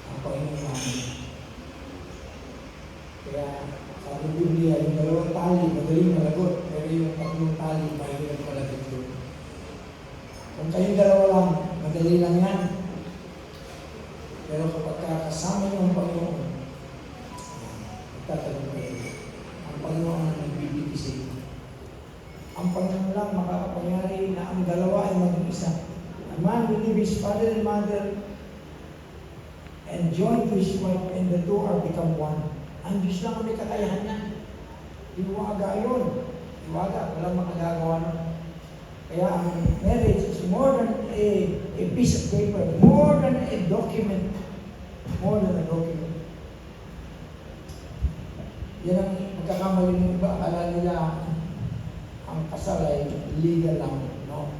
Ang Panginoon lang. Kaya sabi ng Biblia, yung dalawang tali, madaling malagot. Pero yung tatlong tali, mahirap malagot yun. Kung kayong dalawa lang, madali lang yan. Pero kapag kasama niyo ang Panginoon, magtatanong kayo. Ang Panginoon ang nagbibigay sa inyo. Ang Panginoon lang makakapangyari na ang dalawa ay mag-isa. A man will leave his father and mother and join to his wife, and the two are become one. Ang Diyos lang ang may kakayahan yan. Iwaga yun. Iwaga, walang makagagawa nun. Kaya ang marriage is more than a piece of paper, more than a document. More than a document. Yan ang magkakamali ng iba. Akala nila ang kasal ay legal lang. No?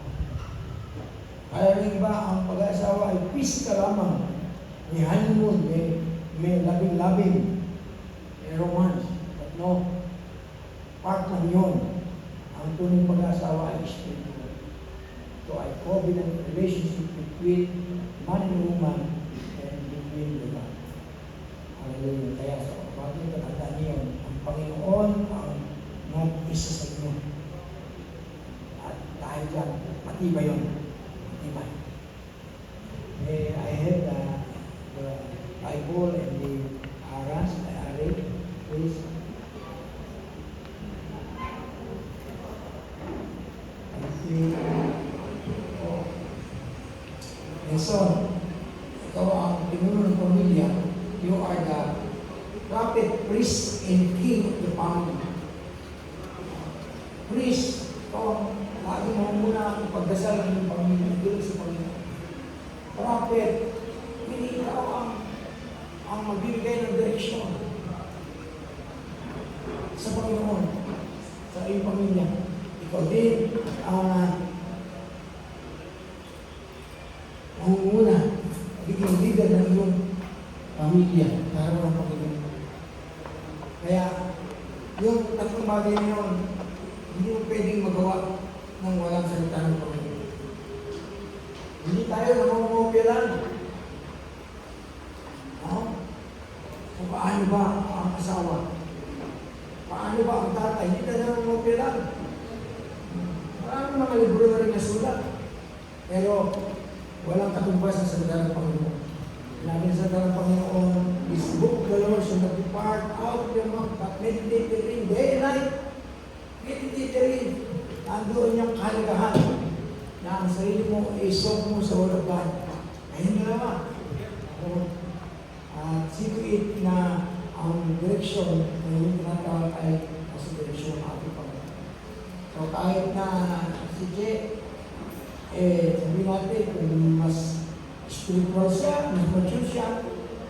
Kaya ng iba, ang pag-aasawa ay physical lamang. May honeymoon, may labing-labing. Romance. But no, part ng yun. Ang tunay pag-asawa ay spiritual. So, a covenant relationship between man and woman and between the man. Hallelujah. Kaya sa kapatid, tatandaan niyo, ang Panginoon ang nag-isa sa inyo. At dahil dyan, matibay yun. Matibay. I have the Bible and the Aras, the Array. Please. And so, ikaw ang pinuno ng pamilya, you are the prophet, priest, and king of the family. Priest, ikaw ang lagi mo muna ang pagdasal ng pamilya, dito sa Panginoon. Prophet, hindi ikaw ang magbibigay ng direksyon sa Panginoon, sa iyong pamilya. Ikaw din ang mangunguna, biglang leader ng iyong pamilya para ng Panginoon. Kaya, yung tatlong bagay na yun, hindi mo pwedeng magawa ng walang salita ng Panginoon. Hindi tayo namumopya lang. No? Kung paano ba ang asawa? Paano ba ang tatay? Hindi tayo namumopya lang. Maraming mga libro na rin nasulat. Pero, walang katumbas sa salita ng Panginoon. Lagi sa salita ng Panginoon, this book of the Lord shall not depart out of your mouth, but meditate therein day and night. Meditate therein. nandoon yung kahalagahan na ang sarili mo isok mo sa Word of God. Ayun na naman. See to it na ang direksyon na yung tinatawag ay nasa direksyon ng ating Panginoon. So kahit na si Jay, sabi natin, kung mas spiritual siya, mas mature siya,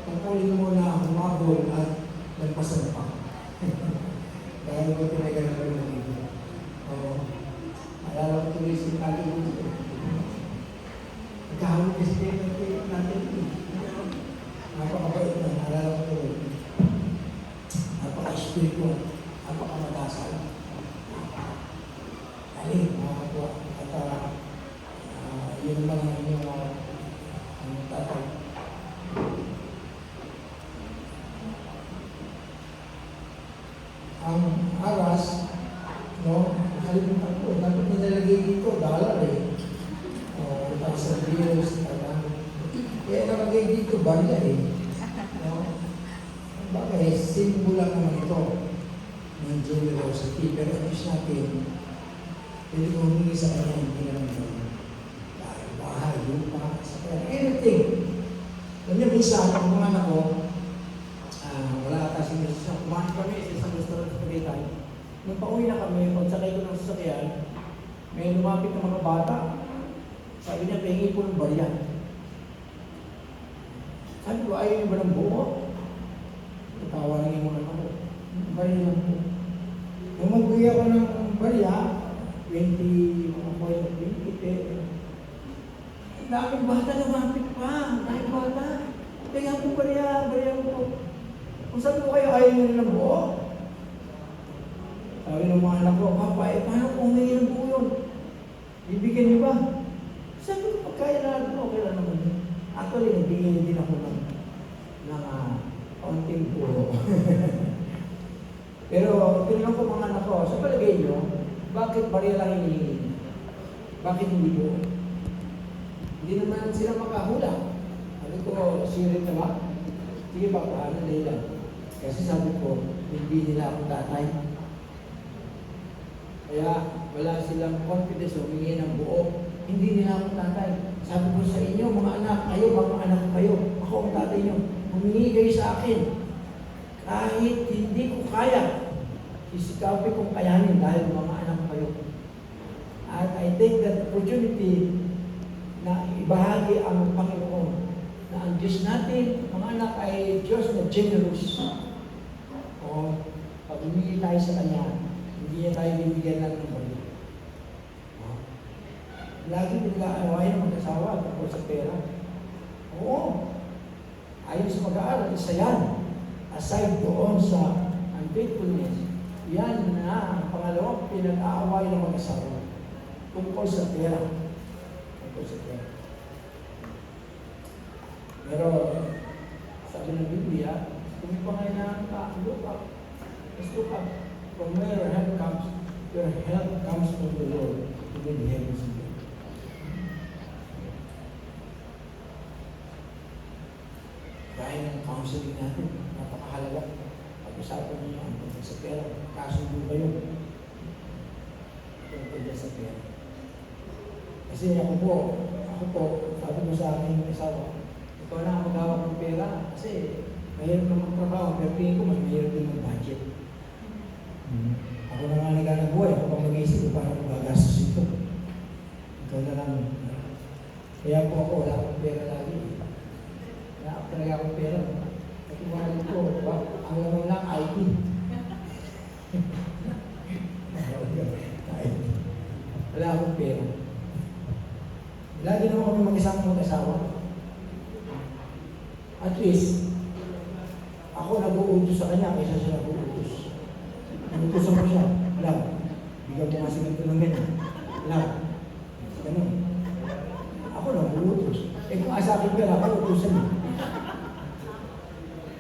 tungkulin mo na humabol at nagpasan pa. Dahil mo pinagalan ko ng video. Alala ko tuloy si Kali dito. Nagkahamon kasi natin ito. Napakabait na, alala ko tuloy. Napaka-spiritual, napaka-madasal. Dali, mga kapwa. At yun naman ang inyong tatay. Ang aras, no, nakalimutan ko, dapat nilalagay dito, dollar eh. O, $1,000, kaya nalagay dito, barya eh. No? Bagay, simbolo lang naman ito ng generosity, pero ang Diyos natin, pwede ko humingi sa kanya, hindi naman yun. Dahil bahay, lupa, sa kanya, anything. Kanya minsan, ang mga anak ko, wala ata si Mrs. Kumain kami sa isang restaurant sa Tagaytay. Nung pauwi na kami, pagsakay ko ng sasakyan, may lumapit ng mga bata. Sabi niya, pahingi po ng barya. Sabi ko, ayaw niyo ba ng buo? Tatawa lang yung mga ako. Barya lang po. Nung mag-uwi ako ng barya, 20, mga point of 20, ang daming bata lumapit pa. Daming bata. Kaya po barya po. Kung sabi ko kayo, ayaw nyo ng buo? Sabi ng mga anak ko, Papa, paano kung humingi ng buo yun? Bibigyan niyo ba? Sabi ko, pagkaya na ito, okay lang naman yun. Actually, nagbigyan din ako ng kaunting buo. Pero, tinanong ko mga anak ko, sa palagay nyo, bakit barya lang hinihingi? Bakit hindi buo? Hindi naman sila makahula. Sabi ko, sirit na ba? Sige ba, paano nila? Kasi sabi ko, hindi nila ako tatay. Kaya wala silang confidence o humingi ng buo. Hindi nila ako tatay. Sabi ko sa inyo, mga anak, kayo, mga anak kayo, ako ang tatay nyo. Humingi kayo sa akin. Kahit hindi ko kaya, isikapin kong kayanin dahil mga anak kayo. At I take that opportunity na ibahagi ang Panginoon na ang Diyos natin, mga anak ay Diyos na generous. O, pag humingi tayo sa Kanya, hindi niya tayo bibigyan lang ng balik. Lagi nila-awayan ang mag-asawa tungkol sa pera. Oo. Ayon sa pag-aaral, isa yan. Aside doon sa unfaithfulness, yan na ang pangalawang pinag-aaway ng mag-asawa tungkol sa pera. Tungkol sa pera. Pero, sabi ng Biblia, kung may pangailangan ka, look up. Just look up. From where your help comes from the Lord, who made the heavens and the earth. Dahil ng counseling natin, napakahalaga. Pag-usapan niyo ang tungkol sa pera. Kasundo kayo. Tungkol sa pera. Kasi ako po, sabi ko sa aking asawa, ikaw na ang maghawak ng pera kasi mahirap na magtrabaho, pero tingin ko mas mahirap din mag-budget. Ako na nga naghanap buhay, ako pang mag-iisip kung paano magagastos ito. Ikaw na lang. Kaya po ako, wala akong pera lagi. Wala talaga akong pera. At yung mga ko, ang laman lang, IT. Wala akong pera. Lagi naman kami mag-isang mag-asawa. At least, ako nag-uutos sa kanya kaysa siya nag-uutos. Nag-uutosan ko siya. Wala. Bigyan ko nga si ganito ng ganyan. Wala. Ganun. Ako nag-uutos. Kung asa akin pera, ako utusan mo.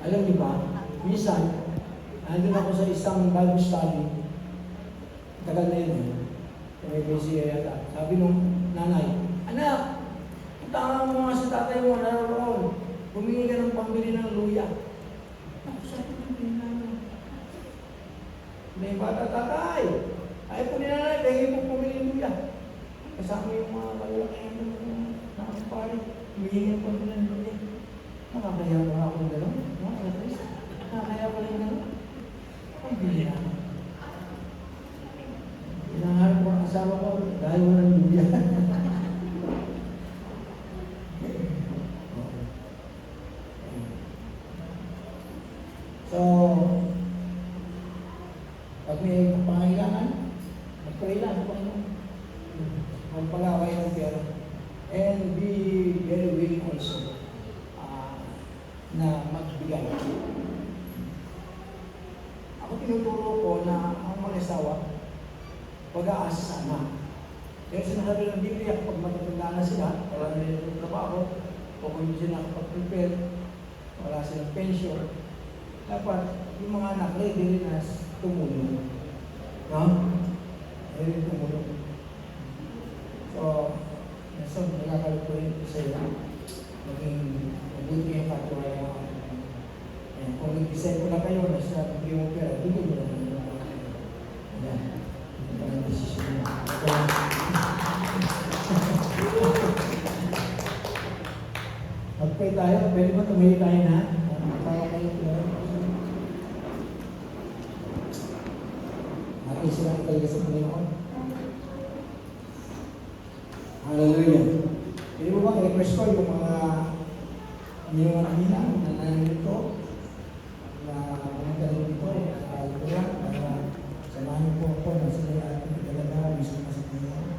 Alam niyo ba, minsan, nandun ako sa isang Bible study. Tagal na yun. May busy yata. Sabi nung nanay, anak, punta mo nga sa tatay mo, naroon. Humingi ka ng pambili ng luya. Ako sabi ko, hindi na. May bata, tatay. Ayaw po ni nanay, kaya po pumili kasama yung mga malalaki na pare, humihingi ko nila ng lulit. Nakakaya ko ako ng gano'n, no? Nakakaya ko ng gano'n. Ang bili na. Pinaharap ko ang asawa ko dahil walang luya. So, pag may pangailangan, mag-pray lang, Panginoon. Magpalaway ng pera. And be very willing also na magbigay. Ako tinuturo ko na ang mga asawa, pag-aasa sa anak. Kaya sinasabi ng Biblia, pag matutanda na sila, wala na nila trabaho, o kung hindi sila nakapag-prepare, wala silang pension, dapat yung mga anak ready rin na tumulong. No? Ready tumulong. So, nagkakalap ko rin sa iyo, maging mabuti yung katuwala. Kung nag-decide ko na kayo na sa bigyan mo pera, bigyan mo na kayo. Ayan. Ito ang desisyon mo. Mag-pray tayo. Pwede ba tumayo tayo na? Para kayo pera. Atin silang talaga sa Panginoon. Hallelujah. Pwede mo ba i-request ko yung mga bilang na nandito na pumunta rin dito sa Alpura para samahan po ako na sila ating talaga mismo sa Panginoon.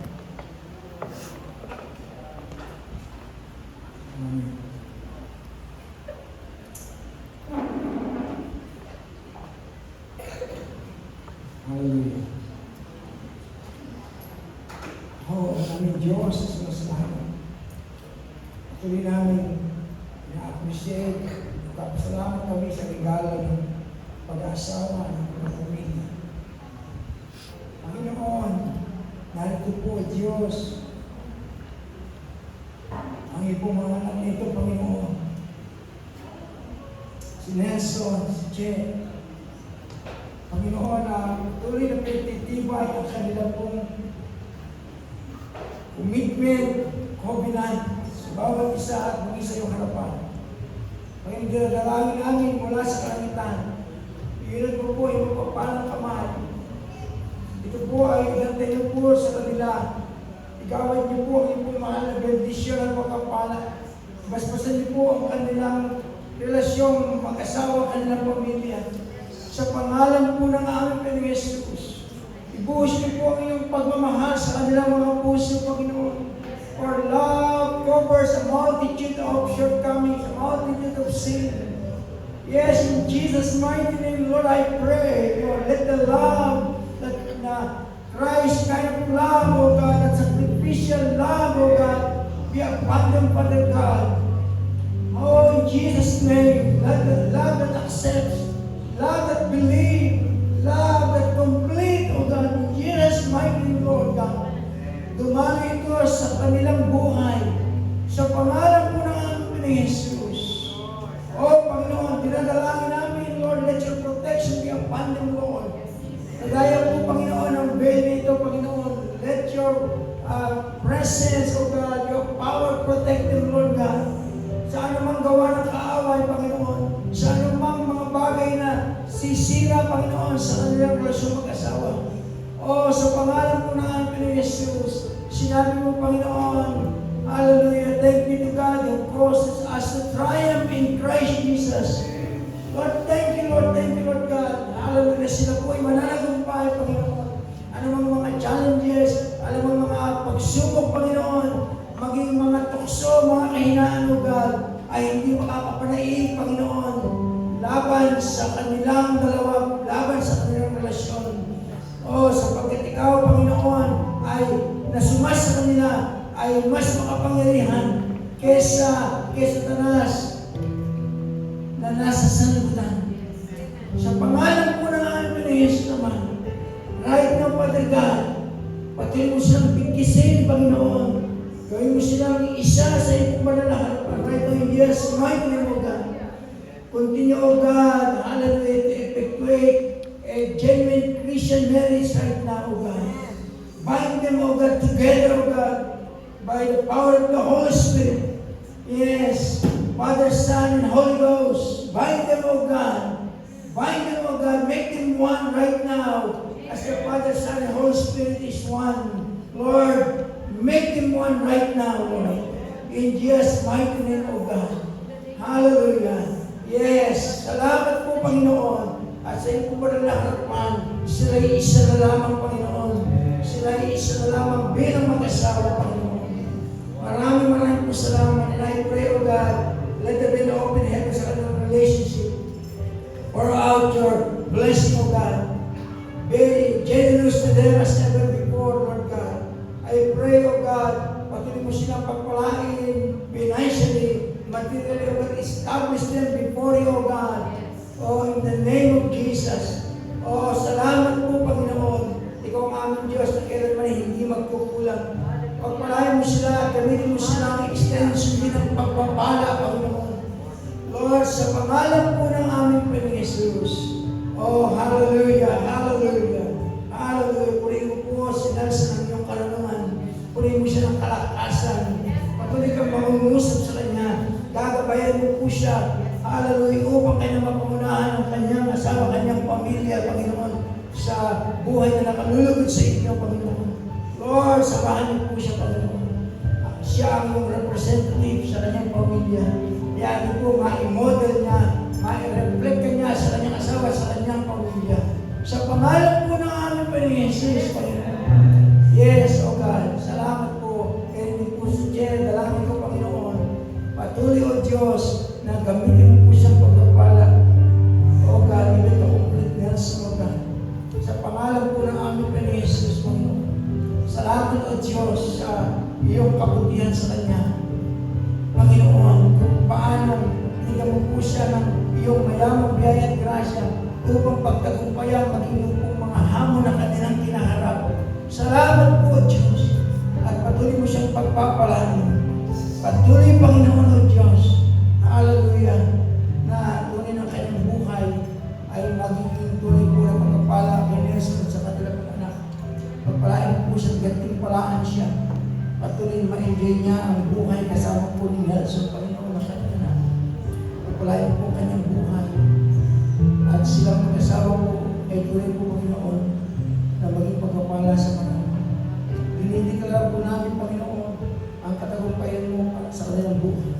Amen. Hallelujah. Aming Diyos sa sumasalamat. Tuloy namin na-appreciate, nagpapasalamat kami sa regalo ng pag-aasawa ng mga pamilya. Panginoon, narito po Diyos, ang ipong mga anak nito, Panginoon. Si Nelson, si Che, Panginoon, tuloy na pinagtitibay ang kanila pong commitment, covenant, sa bawat isa at maging sa iyong harapan. Panginoon, dinadalangin namin mula sa kalangitan. Iyon po po yung magpapalang kamay. Ito po ay inantay niyo po sa kanila. Ikawan niyo po ang iyong mahal na bendisyon at pagkapala. Basbasan niyo po ang kanilang relasyong mag-asawa, kanilang pamilya. Sa pangalan po ng aming Panginoong Jesus. Ibuhos niyo po ang iyong pagmamahal sa kanilang mga puso, Panginoon. For love covers a multitude of shortcomings, a multitude of sin. Yes, in Jesus' mighty name, Lord, I pray, Lord, let the love, that Christ kind of love, O God, that sacrificial love, O God, be upon them, Father God. Oh, in Jesus' name, let the love that accepts, love that believes, love that complete, O God, in Jesus' mighty name, Lord God. Dumami ito sa kanilang buhay. Sa pangalan po ng aming Jesus. O Panginoon, dinadalangin namin, Lord, let your protection be upon them, Lord. Kagaya po, Panginoon, ang veil nito, Panginoon. Let your presence, O God, your power protect them, Lord God. Sa anumang gawa ng kaaway, Panginoon. Sa anumang mga bagay na sisira, Panginoon, sa kanilang relasyon mag-asawa. O sa pangalan po ng aming Jesus, sinabi mo, Panginoon, hallelujah, thank you to God who causes us to triumph in Christ Jesus. Lord, thank you, Lord God. Hallelujah, sila po ay mananagumpay, Panginoon. Anumang mga challenges, anumang mga pagsubok, Panginoon, maging mga tukso, mga kahinaan, O God, ay hindi makakapanaig, Panginoon, laban sa kanilang dalawa, laban sa kanilang relasyon. O sapagkat ikaw, Panginoon, ay nasumas sa kanila, ay mas makapangyarihan kesa Satanas na nasa sanlibutan. Sa pangalan po ng aming Jesus naman, right now, Father God, patuloy mo silang bigkisin, Panginoon. Gawin mo silang isa sa iyong banal na harapan. Right now, in Jesus' mighty name, O God. Continue, O God, hallelujah, to effectuate a genuine Christian marriage right now, O God. Bind them, O God, together, O God, by the power of the Holy Spirit. Yes, Father, Son, and Holy Ghost, bind them, O God. Bind them, O God. Make them one right now. As the Father, Son, and Holy Spirit is one. Lord, make them one right now, Lord. In Jesus' mighty name, O God. Hallelujah. Yes, salamat po, Panginoon. At sa iyo po ba na harapan, sila'y isa na lamang, Panginoon. Sila'y isa na lamang bilang mag-asawa, Panginoon. Maraming po salamat. And I pray, O God, let there be an open heaven sa kanilang relationship. Pour out your blessing, O God. Be generous to them as never before, Lord God. I pray, O God, patuloy mo silang pagpalain financially, materially, O God, establish them before you, O God. Oh, in the name of Jesus. Oh, salamat po, Panginoon. Ikaw ang aming Diyos na kailanman hindi magkukulang. Pagpalain mo sila, gamitin mo sila ang extension din ng pagpapala, Panginoon. Lord, sa pangalan po ng aming Panginoon Jesus. Oh, hallelujah, hallelujah, hallelujah. Purihin mo po sila sa iyong karunungan. Purihin mo siya ng kalakasan. Patuloy kang mangungusap sa kanya. Gagabayan mo po siya. Hallelujah, upang kanya mapangunahan ang kanyang asawa, kanyang pamilya, Panginoon, sa buhay na nakalulugod sa inyo, Panginoon. Lord, samahan niyo po siya, Panginoon. Siya ang iyong representative sa kanyang pamilya. Yan po, ma-model niya, ma-reflect niya sa kanyang asawa, sa kanyang pamilya. Sa pangalan po ng aming Panginoon Jesus, Panginoon. Yes, O God, salamat po. Kaya hindi po si Jen, dalangin ko, Panginoon. Patuloy, O Diyos, na gamitin mo po siyang pagpapala. O God, even the completeness, O God. Sa pangalan po ng aming Panginoon Jesus, Panginoon. Salamat, O Diyos, sa iyong kabutihan sa Kanya. Panginoon, kung paano hinigyan mo po siya ng iyong mayamang biyaya at grasya upang pagtagumpayan maging yung pong mga hamon na kanilang kinaharap. Salamat po, Diyos. At patuloy mo siyang pagpapalain. Patuloy, Panginoon, O Diyos. Hallelujah. Na tunay ng kanyang buhay ay magiging tunay po na pagpapala kay Nelson sa kanilang anak. Pagpalain po siya, gantimpalaan siya. Patuloy ma-enjoy niya ang buhay kasama po ni Nelson, Panginoon, na kanyang anak. Pagpalain po kanyang buhay. At silang mag-asawa po ay tunay po, Panginoon, na maging pagpapala sa mga. Dinidikala po namin, Panginoon, ang katagumpayan mo sa kanilang buhay.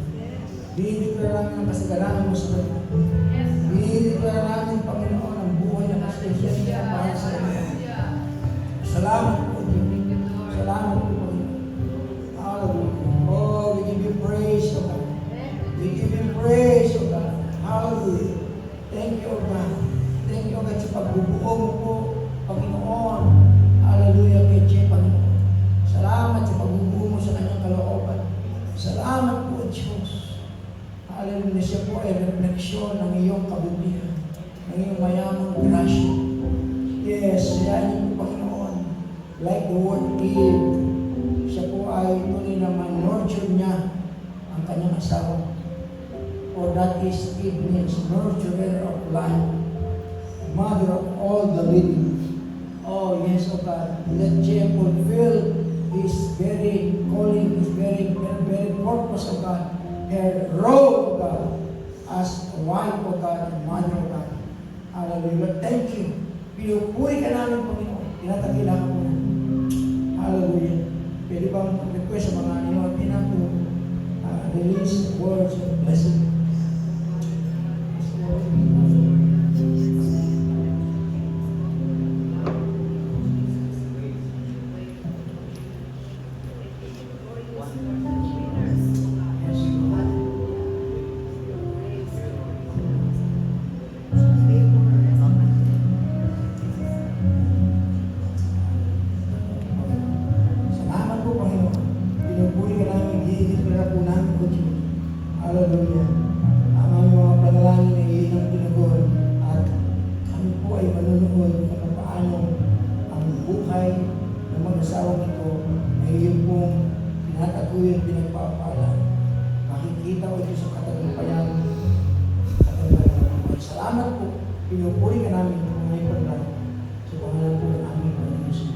Dinidikala namin ang kasagalaan mo sa kanila. Dinidikala namin, Panginoon, ang buhay na kastasyan niya para sa kanila. Salamat po, Diyos. Salamat po, Panginoon. Hallelujah. Oh, we give you praise, O God. We give you praise, O God. Hallelujah. Thank you, O God. Thank you, O God, sa pagbubuo mo po, Panginoon. Hallelujah, kay Jay, Panginoon. Salamat sa pagbubuo mo sa kanyang kalooban. Salamat po, Diyos. Hallelujah, siya po ay refleksyon ng iyong kabutihan, ng iyong mayamang grasya. Yes, siya niyo po, Panginoon. Like the word give, siya po ay tunay na man-nurture niya ang kanyang asawa. For that is, it means nurturer of life, mother of all the living. Oh yes, O God, let Jay fulfill his very calling, his very purpose, O God, her role, O God, as a wife, O God, and mother, O God. Hallelujah. Thank you. Pinupuri ka namin, Panginoon. Tinatagilan ko na. Hallelujah. Pwede bang request sa mga inuwatin na to release words of blessing? Hallelujah. Ang aming mga panalangin ay iyon ang tinagon at kami po ay manunood kung paano ang buhay ng mag-asawang ito ay iyon pong tinataguyod, pinagpapala. Makikita ko ito sa katagumpayan. Salamat po. Pinupuri ka namin kung ngayon pa lang sa pangalan po ng aming Panginoon.